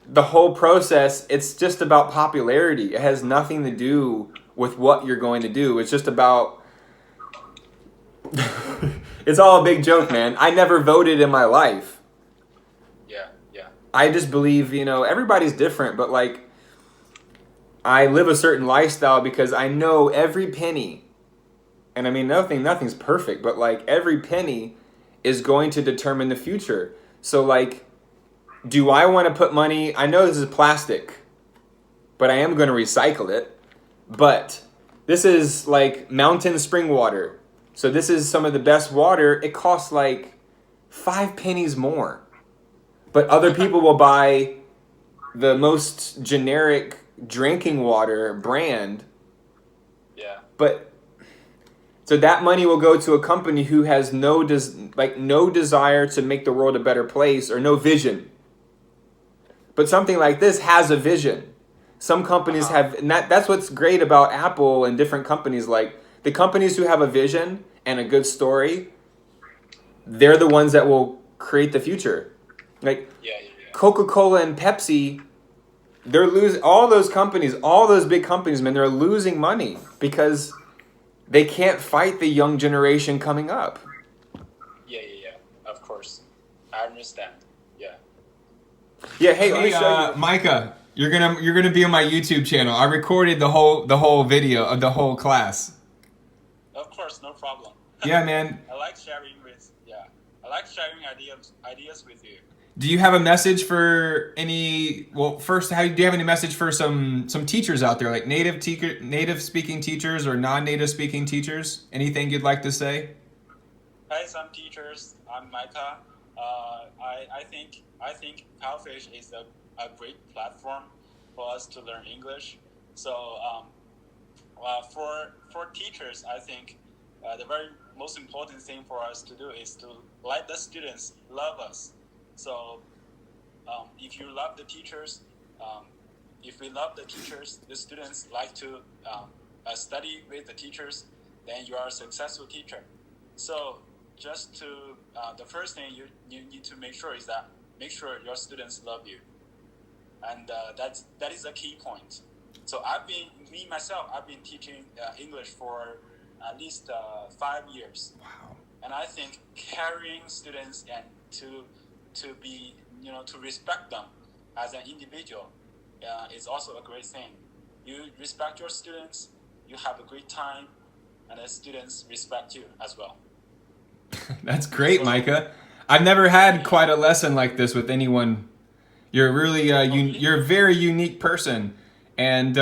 the whole process, it's just about popularity. It has nothing to do with what you're going to do. It's just about... It's all a big joke, man. I never voted in my life. Yeah. I just believe, you know, everybody's different, but like, I live a certain lifestyle because I know every penny, and I mean, nothing's perfect, but like every penny is going to determine the future. So like, do I want to put money? I know this is plastic, but I am going to recycle it. But this is like mountain spring water. So this is some of the best water. It costs like 5 pennies more. But other people will buy the most generic drinking water brand. Yeah. But so that money will go to a company who has no desire to make the world a better place, or no vision. But something like this has a vision. Some companies have, and that's what's great about Apple and different companies. Like, the companies who have a vision and a good story, they're the ones that will create the future. Like, Coca-Cola and Pepsi, they're losing, all those companies, all those big companies, man, they're losing money because they can't fight the young generation coming up. Yeah. of course. I understand. Yeah. Yeah, hey, Micah, you're gonna be on my YouTube channel. I recorded the whole video of the whole class. Of course, no problem. Yeah, man. I like sharing ideas with you. Do you have a message for any? Well, first, do you have any message for some teachers out there, like native speaking teachers or non-native speaking teachers? Anything you'd like to say? Hi, some teachers. I'm Micah. I think Palfish is a great platform for us to learn English. So for teachers, I think the very most important thing for us to do is to let the students love us. So if you love the teachers, if we love the teachers, the students like to study with the teachers, then you are a successful teacher. So just to the first thing you need to make sure is that make sure your students love you, and that is a key point. So I've been teaching English for at least 5 years. Wow. And I think carrying students and to be, to respect them as an individual is also a great thing. You respect your students, you have a great time, and the students respect you as well. That's great, Micah. I've never had quite a lesson like this with anyone. You're really you're a very unique person, and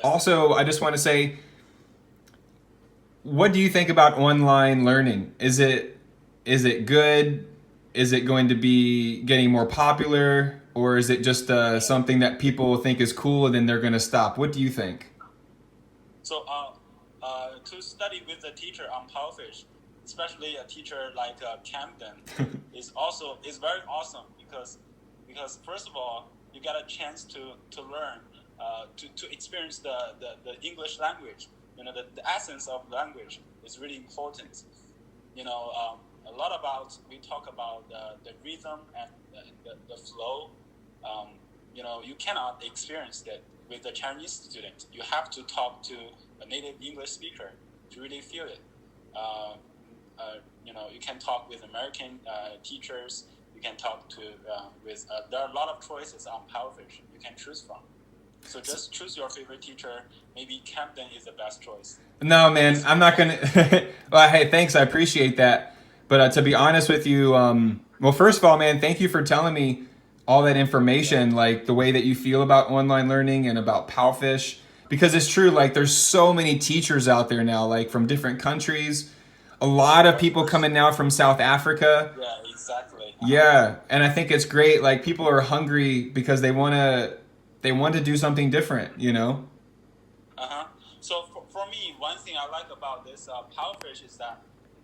also I just want to say, what do you think about online learning? Is it good? Is it going to be getting more popular, or is it just something that people think is cool and then they're going to stop? What do you think? So to study with a teacher on Palfish, especially a teacher like Camden, is very awesome because first of all, you get a chance to learn, to experience the English language. The essence of language is really important. A lot about, we talk about the rhythm and the flow. You cannot experience that with a Chinese student. You have to talk to a native English speaker to really feel it. You can talk with American teachers. You can talk with. There are a lot of choices on Palfish you can choose from. So just choose your favorite teacher. Maybe Camden is the best choice. No, man, I'm not gonna. Well, hey, thanks, I appreciate that. But to be honest with you, well, first of all, man, thank you for telling me all that information, like the way that you feel about online learning and about Palfish, because it's true. Like, there's so many teachers out there now, like from different countries. A lot of people coming now from South Africa. Yeah, exactly. Yeah, and I think it's great. Like, people are hungry because they want to do something different, So for me, one thing I like about this Palfish is that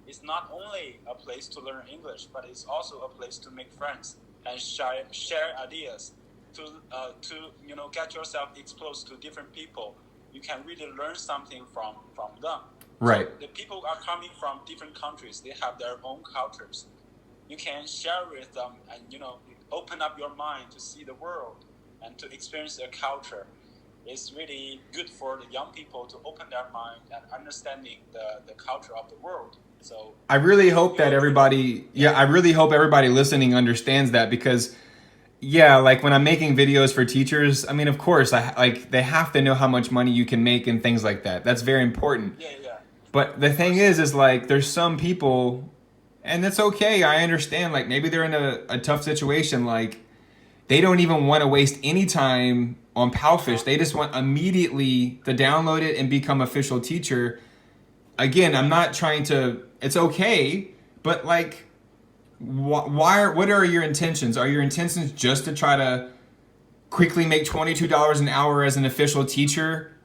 it's not only a place to learn English, but it's also a place to make friends and share ideas, to get yourself exposed to different people. You can really learn something from them. Right. So the people are coming from different countries. They have their own cultures. You can share with them and, open up your mind to see the world and to experience a culture. It's really good for the young people to open their mind and understanding the culture of the world. So I really hope that everybody listening understands that, because like when I'm making videos for teachers, I mean, of course, they have to know how much money you can make and things like that. That's very important. Yeah. But the thing is like, there's some people, and it's okay. I understand, like maybe they're in a tough situation. Like, they don't even want to waste any time on Palfish. They just want immediately to download it and become official teacher. Again, I'm not trying to, it's okay, but like, what are your intentions? Are your intentions just to try to quickly make $22 an hour as an official teacher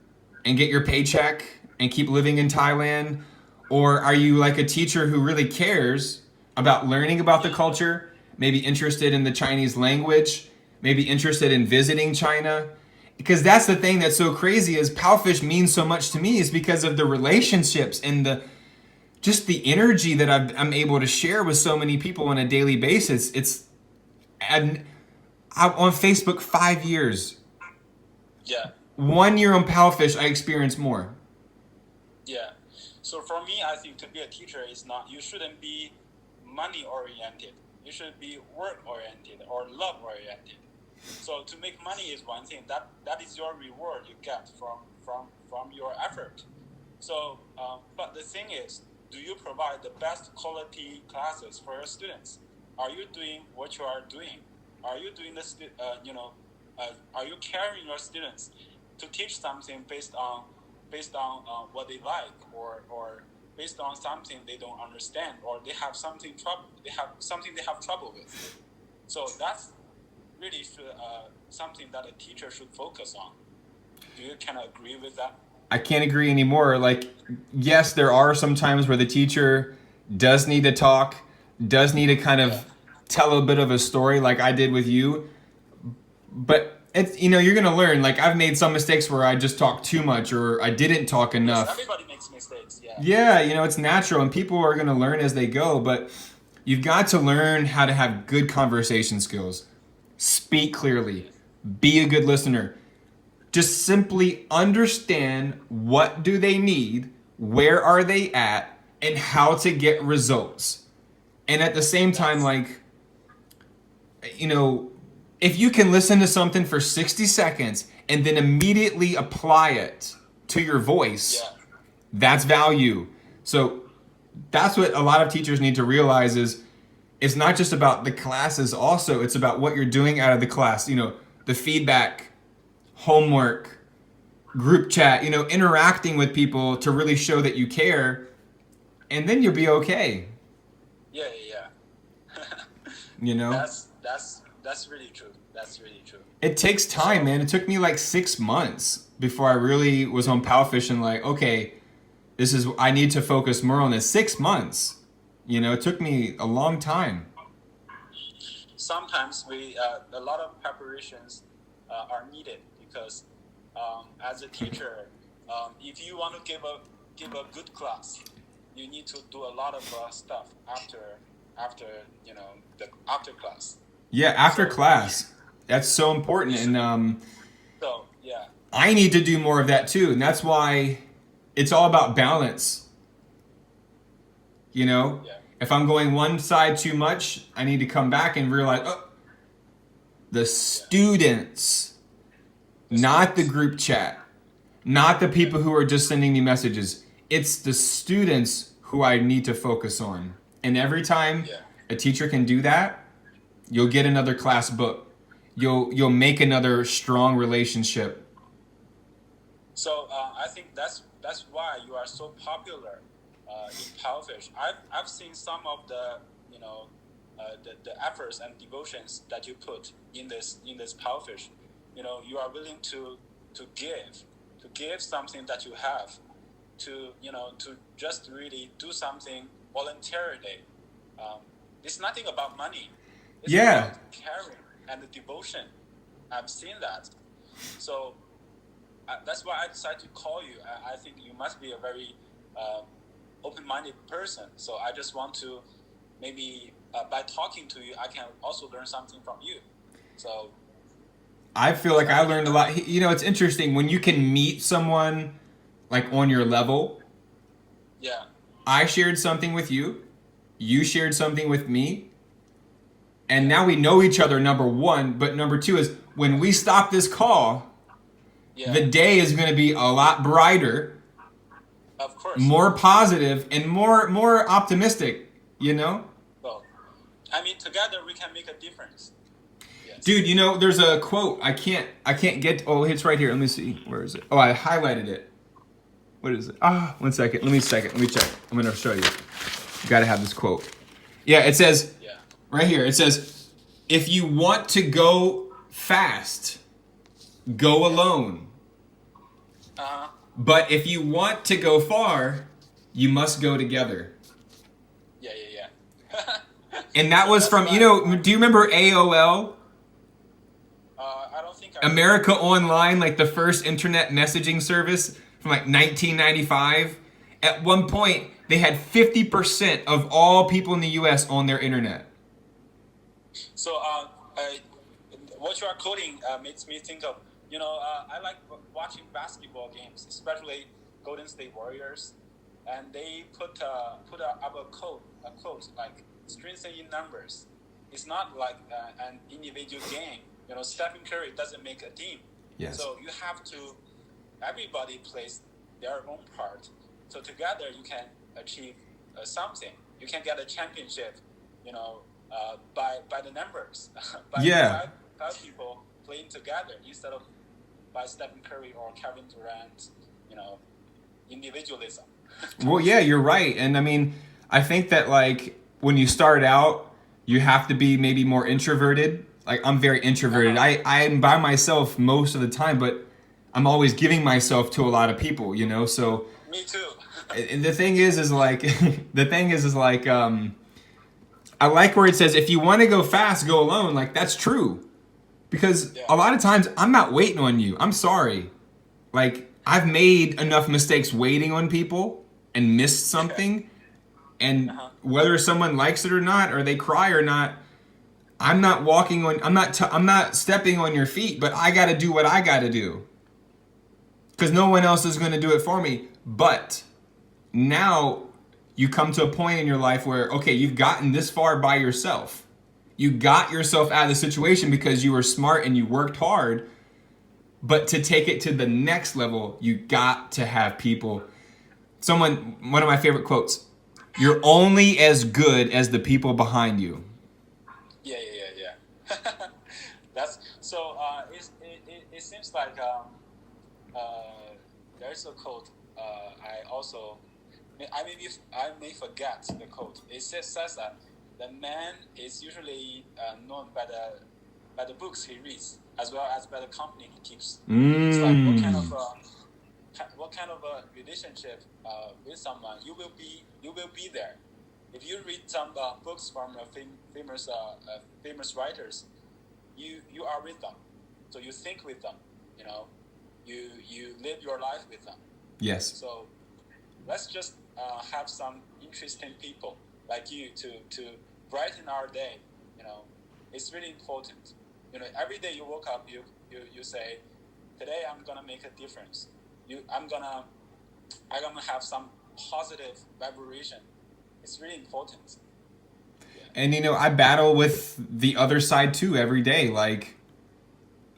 and get your paycheck and keep living in Thailand? Or are you like a teacher who really cares about learning about the culture, maybe interested in the Chinese language, maybe interested in visiting China? Because that's the thing that's so crazy, is Palfish means so much to me, is because of the relationships and just the energy that I'm able to share with so many people on a daily basis. I'm on Facebook 5 years. Yeah. 1 year on Palfish, I experienced more. Yeah. So for me, I think to be a teacher is not, you shouldn't be money oriented. You should be work oriented or love oriented. So to make money is one thing. That is your reward you get from your effort. So, but the thing is, do you provide the best quality classes for your students? Are you doing what you are doing? Are you doing are you carrying your students to teach something based on what they like, or based on something they don't understand, or they have something they have trouble with? So that's really something that a teacher should focus on. Do you kind of agree with that? I can't agree anymore. Like, yes, there are some times where the teacher does need to talk, does need to kind of tell a bit of a story like I did with you. But it's, you're going to learn. Like, I've made some mistakes where I just talked too much or I didn't talk enough. Yes, everybody makes mistakes, yeah. Yeah, it's natural and people are going to learn as they go. But you've got to learn how to have good conversation skills. Speak clearly. Be a good listener. Just simply understand what do they need, where are they at, and how to get results. And at the same time, like, if you can listen to something for 60 seconds and then immediately apply it to your voice, that's value. So that's what a lot of teachers need to realize is it's not just about the classes also, it's about what you're doing out of the class, the feedback, homework, group chat, interacting with people to really show that you care, and then you'll be okay. Yeah. That's really true. That's really true. It takes time, man. It took me like 6 months before I really was on Palfish and like, okay, I need to focus more on this. 6 months. It took me a long time. Sometimes a lot of preparations are needed because as a teacher, if you want to give a good class, you need to do a lot of stuff after the after class. Yeah, after class. That's so important. And yeah. I need to do more of that too. And that's why it's all about balance. If I'm going one side too much, I need to come back and realize, the students, not the group chat, not the people who are just sending me messages. It's the students who I need to focus on. And every time a teacher can do that, you'll get another class book. You'll make another strong relationship. So I think that's why you are so popular in Palfish. I've seen some of the the efforts and devotions that you put in this Palfish. You are willing to give something that you have, to just really do something voluntarily. It's nothing about money. It's about caring and the devotion. I've seen that. So that's why I decided to call you. I think you must be a very open-minded person. So I just want to maybe by talking to you, I can also learn something from you. So I feel like I learned a lot. It's interesting when you can meet someone like on your level. Yeah. I shared something with you. You shared something with me. And now we know each other, number one. But number two is when we stop this call, the day is going to be a lot brighter. Of course. More positive and more optimistic, Well, together we can make a difference. Yes. Dude, there's a quote. I can't get. Oh, it's right here. Let me see. Where is it? Oh, I highlighted it. What is it? 1 second. Let me check. I'm going to show you. You got to have this quote. Yeah, it says right here. It says, if you want to go fast, go alone. But if you want to go far, you must go together. Yeah. And that was from, do you remember AOL? I don't think America Online, like the first internet messaging service from like 1995. At one point, they had 50% of all people in the U.S. on their internet. So what you are quoting makes me think of, I like watching basketball games, especially Golden State Warriors, and they put up a quote like, strengthen in numbers. It's not like an individual game. You know, Stephen Curry doesn't make a team. Yes. So you have to, everybody plays their own part. So together you can achieve something. You can get a championship, you know, by the numbers. By five people playing together instead of by Stephen Curry or Kevin Durant, you know, individualism. Well, yeah, you're right. And I mean, I think that like when you start out, you have to be maybe more introverted. Like I'm very introverted. I'm by myself most of the time, but I'm always giving myself to a lot of people, you know? So Me too. and the thing is like, I like where it says, if you want to go fast, go alone. Like that's true. Because a lot of times I'm not waiting on you. I'm sorry. Like I've made enough mistakes waiting on people and missed something. And whether someone likes it or not, or they cry or not, I'm not stepping on your feet, but I got to do what I got to do. Because no one else is going to do it for me. But now you come to a point in your life where, okay, you've gotten this far by yourself. You got yourself out of the situation because you were smart and you worked hard. But to take it to the next level, you got to have people. One of my favorite quotes, you're only as good as the people behind you. Yeah. That's so. It seems like there's a quote. I may forget the quote. It says that the man is usually known by the books he reads, as well as by the company he keeps. It's like what kind of a relationship with someone you will be there. If you read some books from famous writers, you are with them, so you think with them, you know, you live your life with them. Yes. So let's just have some interesting people like you to brighten our day. You know, it's really important. You know, every day you woke up, you say, today I'm gonna make a difference. I'm gonna have some positive vibration. It's really important. And, you know, I battle with the other side too every day. Like,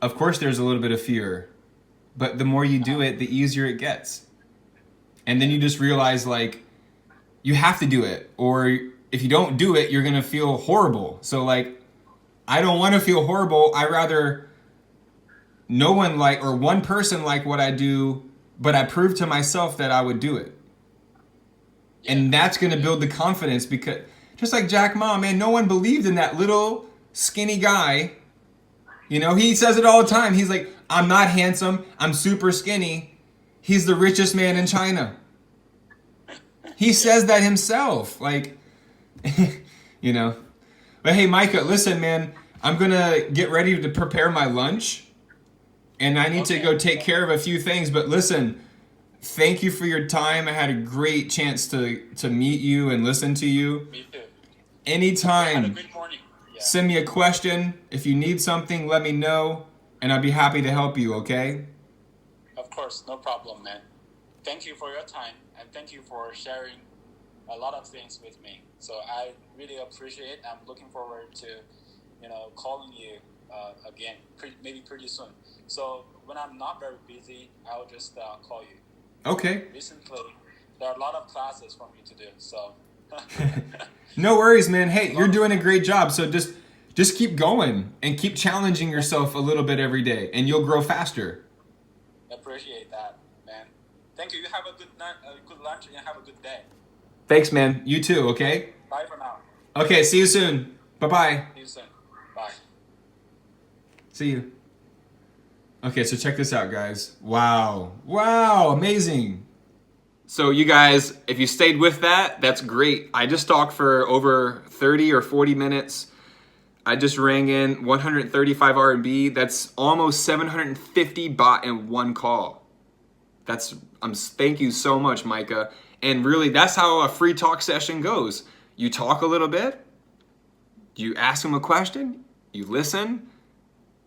of course there's a little bit of fear, but the more you do it, the easier it gets. And then you just realize, like, you have to do it. Or if you don't do it, you're going to feel horrible. So, like, I don't want to feel horrible. I rather no one like, or one person like what I do, but I prove to myself that I would do it. And that's going to build the confidence, because just like Jack Ma, man, no one believed in that little skinny guy. You know, he says it all the time. He's like, I'm not handsome. I'm super skinny. He's the richest man in China. He says that himself. Like, you know. But hey, Micah, listen, man, I'm going to get ready to prepare my lunch. And I need to go take care of a few things. But listen, thank you for your time. I had a great chance to meet you and listen to you. Me too. Anytime, Had a good morning. Yeah. send me a question. If you need something, let me know, and I'll be happy to help you, okay? Of course, no problem, man. Thank you for your time, and thank you for sharing a lot of things with me. So I really appreciate it. I'm looking forward to, you know, calling you again, maybe pretty soon. So when I'm not very busy, I'll just call you. Okay. Recently, there are a lot of classes for me to do, so. No worries, man. Hey, you're doing a great job. So just keep going and keep challenging yourself a little bit every day, and you'll grow faster. Appreciate that, man. Thank you. You have a good night, good lunch, and have a good day. Thanks, man. You too, okay? Bye for now. Okay, see you soon. Bye-bye. See you soon. Bye. See you. Okay, so check this out, guys. Wow, amazing. So you guys, if you stayed with that, that's great. I just talked for over 30 or 40 minutes. I just rang in 135 R&B. That's almost 750 baht in one call. Thank you so much, Micah. And really, that's how a free talk session goes. You talk a little bit, you ask them a question, you listen,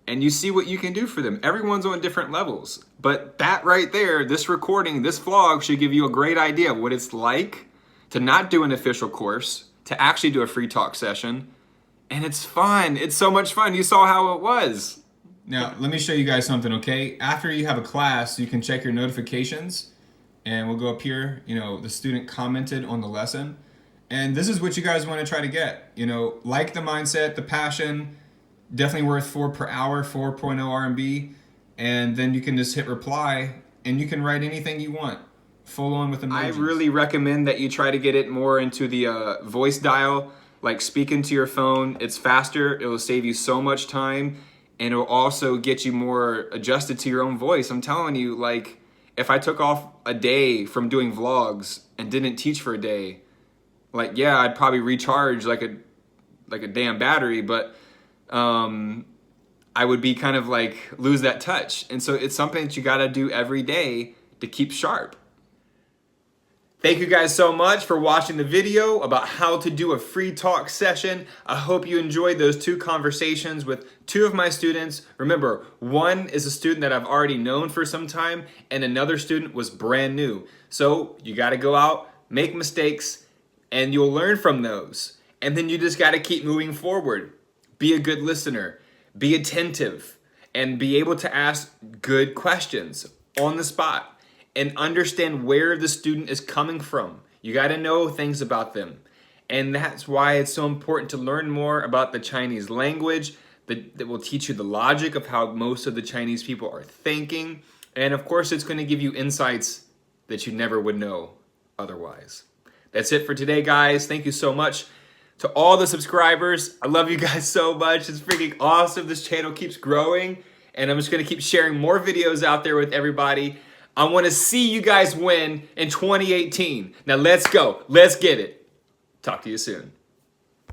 and you see what you can do for them. Everyone's on different levels. But that right there, this recording, this vlog should give you a great idea of what it's like to not do an official course, to actually do a free talk session. And it's fun. It's so much fun. You saw how it was. Now, let me show you guys something, okay? After you have a class, you can check your notifications. And we'll go up here, the student commented on the lesson. And this is what you guys want to try to get. Like the mindset, the passion, definitely worth 4 per hour, 4.0 RMB. And then you can just hit reply and you can write anything you want. Full on with emojis. I really recommend that you try to get it more into the voice dial, like speak into your phone. It's faster, it will save you so much time, and it will also get you more adjusted to your own voice. I'm telling you, like, if I took off a day from doing vlogs and didn't teach for a day, like, yeah, I'd probably recharge like a damn battery, but I would be kind of like lose that touch. And so it's something that you gotta do every day to keep sharp. Thank you guys so much for watching the video about how to do a free talk session. I hope you enjoyed those 2 conversations with 2 of my students. Remember, one is a student that I've already known for some time, and another student was brand new. So you gotta go out, make mistakes, and you'll learn from those. And then you just gotta keep moving forward. Be a good listener, be attentive, and be able to ask good questions on the spot. And understand where the student is coming from. You got to know things about them. And that's why it's so important to learn more about the Chinese language that will teach you the logic of how most of the Chinese people are thinking. And of course, it's going to give you insights that you never would know otherwise. That's it for today, guys. Thank you so much to all the subscribers. I love you guys so much. It's freaking awesome. This channel keeps growing. And I'm just going to keep sharing more videos out there with everybody. I want to see you guys win in 2018. Now let's go. Let's get it. Talk to you soon.